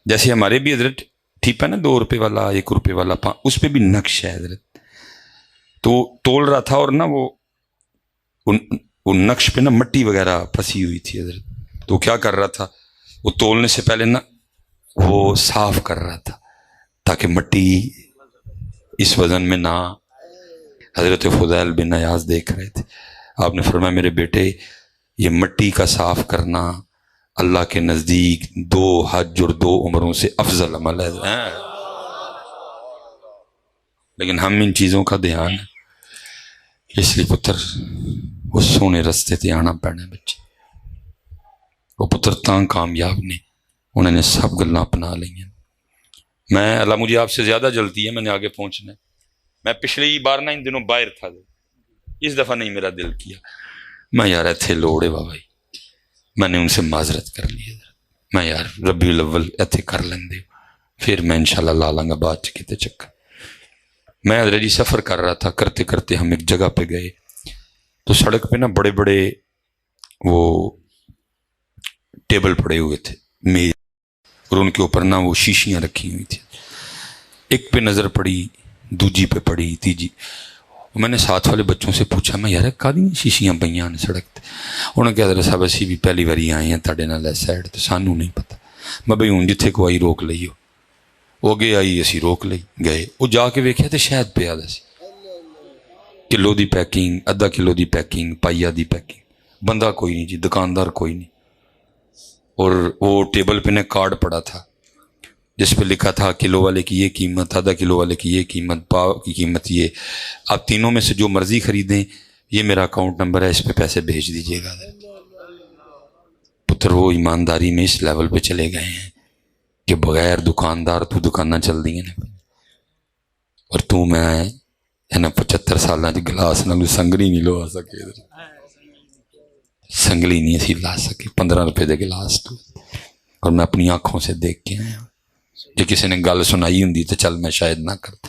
جیسے ہمارے بھی حضرت ٹھیک ہے نا 2 روپے والا 1 روپے والا, اس پہ بھی نقش ہے حضرت. تو تول رہا تھا, اور نا وہ نقش پہ نا مٹی وغیرہ پھنسی ہوئی تھی حضرت. تو کیا کر رہا تھا, وہ تولنے سے پہلے نا وہ صاف کر رہا تھا تاکہ مٹی اس وزن میں نہ. حضرت فضیل بن ایاز دیکھ رہے تھے. آپ نے فرمایا میرے بیٹے, یہ مٹی کا صاف کرنا اللہ کے نزدیک 2 حج اور 2 عمروں سے افضل عمل ہے. لیکن ہم ان چیزوں کا دھیان ہے, اس لیے پتر وہ سونے رستے تے آنا پینا بچے. وہ پتر تاں کامیاب نے, انہوں نے سب گلاں اپنا لی ہیں. میں اللہ مجھے آپ سے زیادہ جلدی ہے, میں نے آگے پہنچنا ہے. میں پچھلی بار نا ان دنوں باہر تھا, اس دفعہ نہیں میرا دل کیا. میں یار ایتھے لوڑے بابا, میں نے ان سے معذرت کر لی. میں یار ربیع الاول اتنے کر لیندے پھر میں انشاءاللہ لا لاں گا بعد کتے چکر. میں حضرت جی سفر کر رہا تھا، کرتے کرتے ہم ایک جگہ پہ گئے تو سڑک پہ نا بڑے بڑے وہ ٹیبل پڑے ہوئے تھے، میز، اور ان کے اوپر نا وہ شیشیاں رکھی ہوئی تھیں. ایک پہ نظر پڑی، دوجی پہ پڑی، تیجی. میں نے ساتھ والے بچوں سے پوچھا، میں یار کدی شیشیاں پہ نے سڑک تے؟ انہوں نے کہا حضرت صاحب اسی بھی پہلی باری آئے ہیں تھوڑے نال اس سائڈ تو سانوں نہیں پتا. میں بھائی ہوں جتھے کو آئی روک لئیو. وہ اگے آئی اسی روک لئی گئے. وہ جا کے ویکھیا تے شاید پیا سی کلو دی پیکنگ، ادھا کلو دی پیکنگ، پائیا دی پیکنگ. بندہ کوئی نہیں جی، دکاندار کوئی نہیں. اور وہ ٹیبل پہ نے کارڈ پڑا تھا جس پہ لکھا تھا کلو والے کی یہ قیمت، آدھا کلو والے کی یہ قیمت، پاؤ کی قیمت یہ. آپ تینوں میں سے جو مرضی خریدیں، یہ میرا اکاؤنٹ نمبر ہے، اس پہ پیسے بھیج دیجیے گا. پتر وہ ایمانداری میں اس لیول پہ چلے گئے ہیں کہ بغیر دکاندار تو دکاناں چل دی ہیں. اور تو میں ہے نا 75 سالاں چ گلاس نال سنگلی نہیں لوا سکے، سنگلی نہیں اسی لا سکے 15 روپے دے گلاس تو. اور میں اپنی آنکھوں سے دیکھ کے آیا. جو کسی نے گل سنائی ہوں تو چل میں شاید نہ کرتا،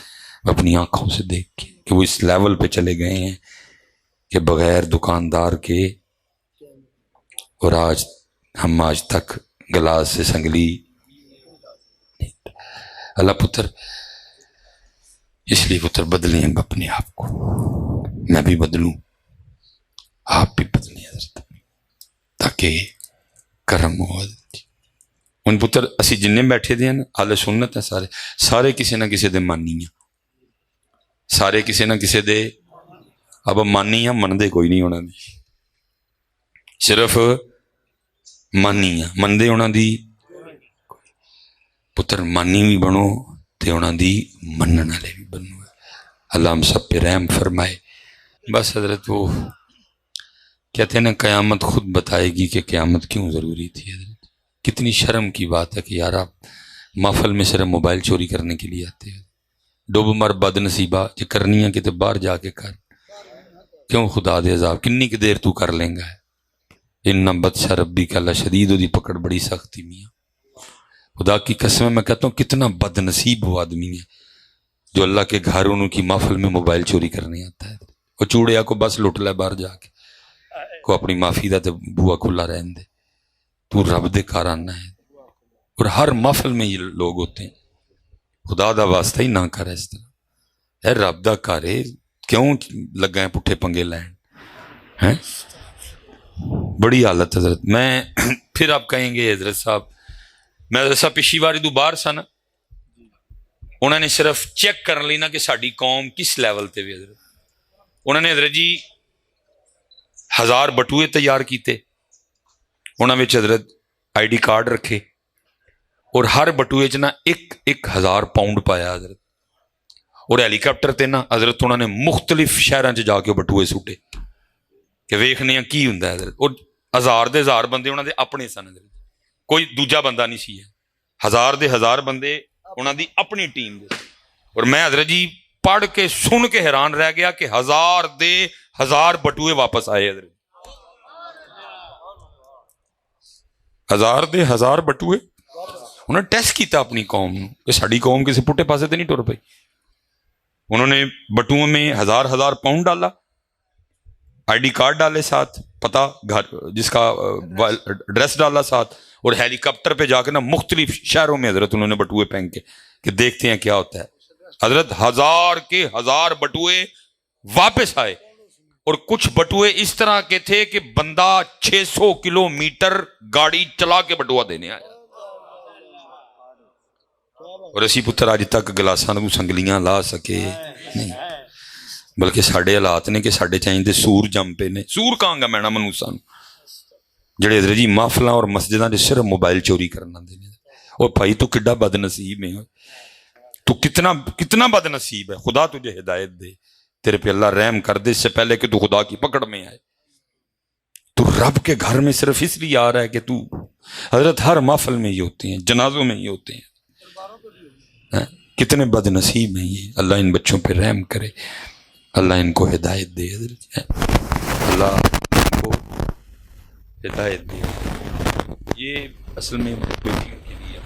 اپنی آنکھوں سے دیکھ کے کہ وہ اس لیول پہ چلے گئے ہیں کہ بغیر دکاندار کے. اور ہم آج تک گلاس سے سنگلی. اللہ پتر اس لیے پتر بدلیں اپنے آپ کو، میں بھی بدلوں، آپ بھی بدلیں حضرت، تاکہ کرم ہو. ان پتر اسی جننے بیٹھے دے ہیں اہل سنت ہیں، سارے کسی نہ کسی دے مانی ہیں، سارے کسی نہ کسی دے. اب مانی ہیں، مندے کوئی نہیں ہونا دی، صرف مانی ہیں، مندے ہونا دی. پتر مانی بھی بنو تے ہونا دی منن والے بھی بنو. اللہ ہم سب پہ رحم فرمائے. بس حضرت وہ کہتے ہیں نا قیامت خود بتائے گی کہ قیامت کیوں ضروری تھی. حضرت کتنی شرم کی بات ہے کہ یار آپ محفل میں صرف موبائل چوری کرنے کے لیے آتے ہیں. ڈوب مر بد نصیبہ جو کرنی ہے کہ باہر جا کے کر، کیوں خدا دے عذاب کنی کی دیر تو کر لیں گا. ان بدش ربی کا لشدید، دی پکڑ بڑی سختی میاں. خدا کی قسم میں کہتا ہوں کتنا بد نصیب وہ آدمی ہے جو اللہ کے گھر انہوں کی محفل میں موبائل چوری کرنے آتا ہے. وہ چوڑیا کو بس لٹ لے باہر جا کے، کو اپنی معافی دا تے بوا کھلا رہن دے. تو رب دے کار آنا ہے. اور ہر محفل میں یہ لوگ ہوتے ہیں. خدا دا واسطہ ہی نہ کرے اس طرح. اے رب دا کارے کیوں لگا ہے پٹھے پنگے لین ہیں؟ بڑی حالت حضرت. میں پھر آپ کہیں گے حضرت صاحب، میں حضرت صاحب پچھلی باری تو باہر سا نا، انہوں نے صرف چیک کر لینا کہ ساری قوم کس لیول تے بھی. حضرت انہوں نے حضرت جی 1000 بٹوئے تیار کیتے، انہوں نے حضرت آئی ڈی کارڈ رکھے، اور ہر بٹوئے چ نا 1000 پاؤنڈ پایا حضرت. اور ہیلی کاپٹر تے نا حضرت انہوں نے مختلف شہراں چ جا کے بٹوئے سوٹے کہ ویکھنے کی ہوندا ہے حضرت. اور 1000 دے 1000 بندے انہوں دے اپنے سن حضرت، کوئی دوجا بندہ نہیں سی. 1000 دے 1000 بندے انہوں دی اپنی ٹیم دے. اور میں حضرت جی پڑھ کے سن کے حیران رہ گیا کہ 1000 دے 1000 بٹوئے واپس آئے حضرت. 1000 دے 1000 بٹوئے انہوں نے ٹیسٹ کیتا اپنی قوم کہ ساری قوم کسی پٹھے پاسے تے نہیں ٹر پئی. انہوں نے بٹوؤں میں 1000 پاؤنڈ ڈالا، آئی ڈی کارڈ ڈالے ساتھ، پتہ گھر جس کا ایڈریس ڈالا ساتھ، اور ہیلی کاپٹر پہ جا کے نا مختلف شہروں میں حضرت انہوں نے بٹوئے پھینک کے کہ دیکھتے ہیں کیا ہوتا ہے. حضرت 1000 کے 1000 بٹوئے واپس آئے. اور کچھ بٹوئے اس طرح کے تھے کہ بندہ 600 کلومیٹر گاڑی چلا کے بٹوا دینے آیا. اور اسی پتر آج تک گلاساں کو سنگلیاں لا سکے نہیں، بلکہ ساڈے حالات نے کہ ساڈے چاہیے سور جم پے نے. سور کہاں گا میں منوساں جڑے حضرت جی محفلاں اور مسجداں دے صرف موبائل چوری کرنا دے. اور بھائی تو کڈا بد نصیب ہے، تو کتنا بد نصیب ہے. خدا تجھے ہدایت دے، تیرے پہ اللہ رحم کر دے اس سے پہلے کہ تو خدا کی پکڑ میں آئے. تو رب کے گھر میں صرف اس لیے آ رہا ہے کہ تو حضرت ہر محفل میں یہ ہوتے ہیں، جنازوں میں یہ ہوتے ہیں. کتنے بد نصیب ہیں یہ. اللہ ان بچوں پہ رحم کرے، اللہ ان کو ہدایت دے. حضرت اللہ ان کو ہدایت دے. یہ اصل میں بیٹیوں کے لیے.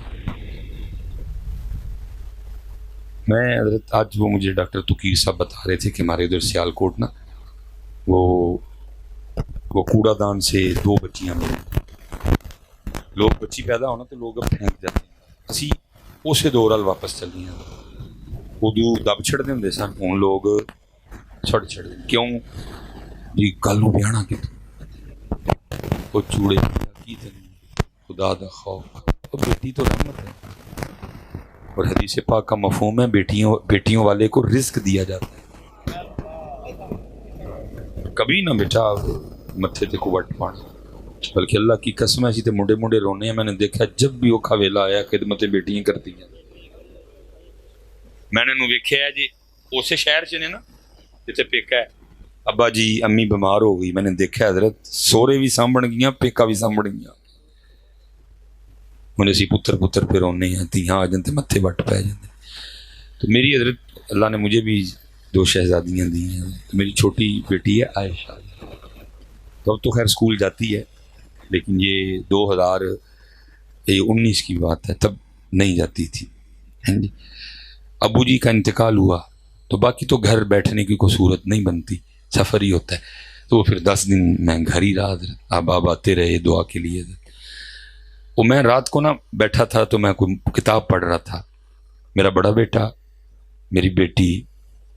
میں حضرت آج وہ مجھے ڈاکٹر تقیر صاحب بتا رہے تھے کہ ہمارے ادھر سیالکوٹ نا وہ کوڑا دان سے 2 بچیاں ملی. لوگ بچی پیدا ہونا تو لوگ اب پھینک جاتے ہیں. اسی اسے دور وال واپس چل گئی. ادو دب چھڑتے ہوں سن, ہوں لوگ چھڑ چھڑتے. کیوں جی کل نو بیاہنا کہ وہ چوڑے کی خدا دا خوف. اور بیٹی تو رحمت ہے, اور حدیث پاک کا مفہوم ہے بیٹیوں والے کو رزق دیا جاتا ہے. کبھی نہ بیٹا متھے تے کو وٹ پانا, بلکہ اللہ کی قسم ایسی تے منڈے منڈے رونے ہیں. میں نے دیکھا جب بھی اوکھا ویلا آیا خدمت بیٹیاں کرتی ہیں. میں نے ویکھیا ہے جی اسے شہر چ نے نا جتنے پیکا ہے, ابا جی امی بیمار ہو گئی, میں نے دیکھا حضرت سورے بھی سامبھن گیا پیکا بھی سامبھن گیا. ہوں اسی پتر پہ رونے ہیں, تیاں آ جاتے متھے وٹ پی جاتے. تو میری حضرت اللہ نے مجھے بھی 2 شہزادیاں دی ہیں. تو میری چھوٹی بیٹی ہے عائشہ, تو اب تو خیر اسکول جاتی ہے, لیکن یہ 2019 کی بات ہے, تب نہیں جاتی تھی. جی ابو جی کا انتقال ہوا تو باقی تو گھر بیٹھنے کی کوئی صورت نہیں بنتی, سفر ہی ہوتا ہے. تو وہ پھر 10 دن میں گھر ہی رہا. اب آپ آتے رہے دعا کے لیے. وہ میں رات کو نا بیٹھا تھا تو میں کوئی کتاب پڑھ رہا تھا. میرا بڑا بیٹا, میری بیٹی,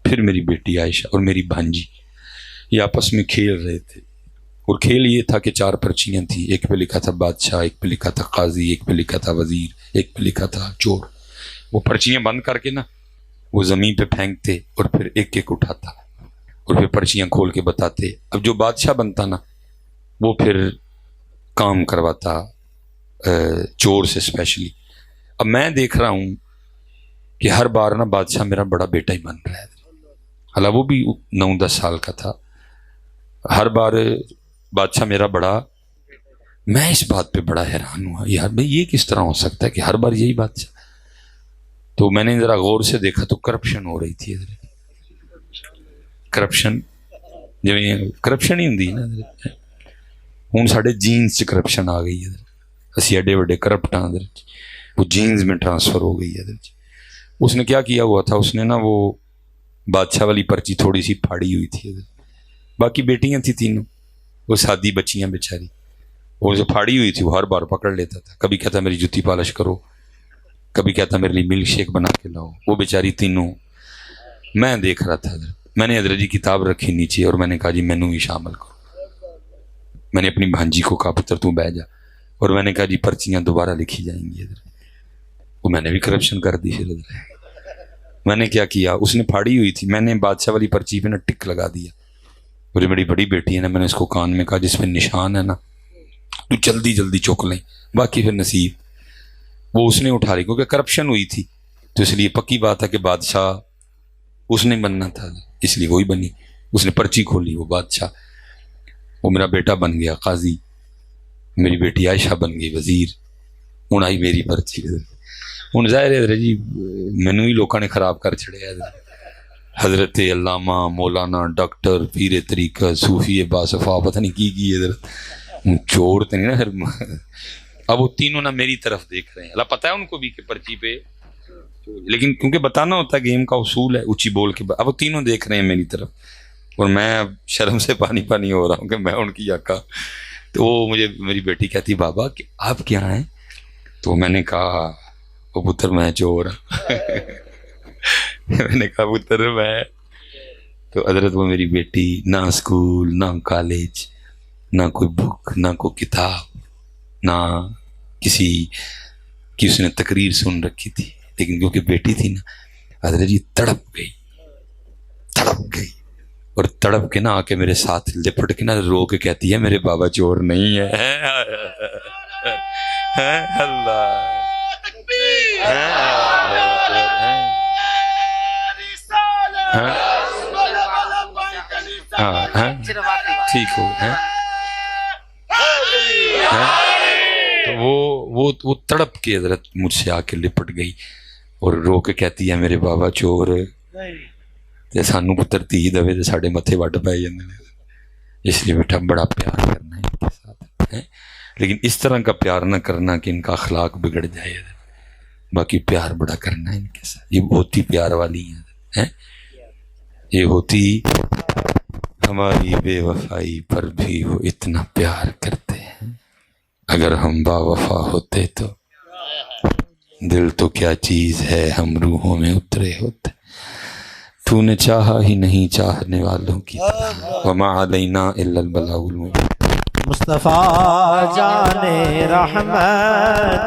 پھر میری بیٹی عائشہ اور میری بھانجی یہ آپس میں کھیل رہے تھے. اور کھیل یہ تھا کہ 4 پرچیاں تھیں, ایک پہ لکھا تھا بادشاہ, ایک پہ لکھا تھا قاضی, ایک پہ لکھا تھا وزیر, ایک پہ لکھا تھا چور. وہ پرچیاں بند کر کے نا وہ زمین پہ پھینکتے اور پھر ایک ایک اٹھاتا اور پھر پرچیاں کھول کے بتاتے. اب جو بادشاہ بنتا نا وہ پھر کام کرواتا چور سے اسپیشلی. اب میں دیکھ رہا ہوں کہ ہر بار نا بادشاہ میرا بڑا بیٹا ہی بن رہا ہے. حالانکہ وہ بھی 9-10 سال کا تھا. ہر بار بادشاہ میرا بڑا. میں اس بات پہ بڑا حیران ہوا, یار بھائی یہ کس طرح ہو سکتا ہے کہ ہر بار یہی بادشاہ. تو میں نے ذرا غور سے دیکھا تو کرپشن ہو رہی تھی. کرپشن کرپشن ہی ہوندی نا. ہوں ساڈے جینس چ کرپشن آ گئی ہے. اسی ایڈے وڈے کرپٹ ہاں, وہ جینز میں ٹرانسفر ہو گئی ہے. اس نے کیا کیا ہوا تھا, اس نے نا وہ بادشاہ والی پرچی تھوڑی سی پھاڑی ہوئی تھی. باقی بیٹیاں تھیں 3, وہ سادی بچیاں بیچاری, وہ جو پھاڑی ہوئی تھی وہ ہر بار پکڑ لیتا تھا. کبھی کہتا میری جوتی پالش کرو, کبھی کہتا میرے لیے ملک شیک بنا کے لاؤ. وہ بیچاری 3. میں دیکھ رہا تھا. میں نے حضرت جی کتاب رکھی نیچے اور میں نے کہا جی مینوں بھی شامل کرو. میں نے اپنی بھانجی کو کہا پتر تو بیٹھ جا, اور میں نے کہا جی پرچیاں دوبارہ لکھی جائیں گی. وہ میں نے بھی کرپشن کر دی. پھر میں نے کیا اس نے پھاڑی ہوئی تھی, میں نے بادشاہ والی پرچی پہ نا ٹک لگا دیا. اور میری بڑی بیٹی ہے نا, میں نے اس کو کان میں کہا جس پہ نشان ہے نا تو جلدی چک لیں, باقی پھر نصیب. وہ اس نے اٹھا لی کیونکہ کرپشن ہوئی تھی, تو اس لیے پکی بات ہے کہ بادشاہ اس نے بننا تھا, اس لیے وہی بنی. اس نے پرچی کھولی, وہ بادشاہ. وہ میرا بیٹا بن گیا قاضی, میری بیٹی عائشہ بن گئی وزیر. ہوں آئی میری پرچی. ہوں ظاہر ہے جی مینوں ہی لوگوں نے خراب کر چھڑیا. حضرت علامہ مولانا ڈاکٹر پیر طریقہ صوفی باصفا پتہ نہیں کی حضرت چور تو نہیں نا. پھر اب وہ تینوں نہ میری طرف دیکھ رہے ہیں. اللہ پتہ ہے ان کو بھی کہ پرچی پہ, لیکن کیونکہ بتانا ہوتا ہے گیم کا اصول ہے اونچی بول کے. اب وہ تینوں دیکھ رہے ہیں میری طرف, اور میں اب شرم سے پانی ہو رہا ہوں کہ میں ان کی آقا. تو وہ مجھے میری بیٹی کہتی بابا کہ آپ کیا ہیں. تو میں نے کہا وہ پتر میں چور. میں نے کہا پتر میں. تو حضرت وہ میری بیٹی نہ اسکول نہ کالج نہ کوئی بک نہ کوئی کتاب نہ کسی کی اس نے تقریر سن رکھی تھی, لیکن کیونکہ بیٹی تھی نا حضرت جی تڑپ گئی اور تڑپ کے نا آ کے میرے ساتھ لپٹ کے نا رو کے کہتی ہے میرے بابا چور نہیں ہے. اللہ ٹھیک ہو. تو وہ تڑپ کے حضرت مجھ سے آ کے لپٹ گئی اور رو کے کہتی ہے میرے بابا چور, تے سانو پتر تی دے تے ساڈے متھے وڈ پے جاندے نے. اس لیے بیٹا بڑا پیار کرنا ہے ان کے ساتھ. ہیں، لیکن اس طرح کا پیار نہ کرنا کہ ان کا اخلاق بگڑ جائے، باقی پیار بڑا کرنا ہے ان کے ساتھ، یہ ہوتی پیار والی ہیں، یہ ہوتی ہماری بے وفائی پر بھی وہ اتنا پیار کرتے ہیں، اگر ہم با وفا ہوتے تو دل تو کیا چیز ہے ہم روحوں میں اترے ہوتے، تو نے چاہا ہی نہیں چاہنے والوں کی طرح، وما علینا الا البلاغ المبین۔
مصطفیٰ جان رحمت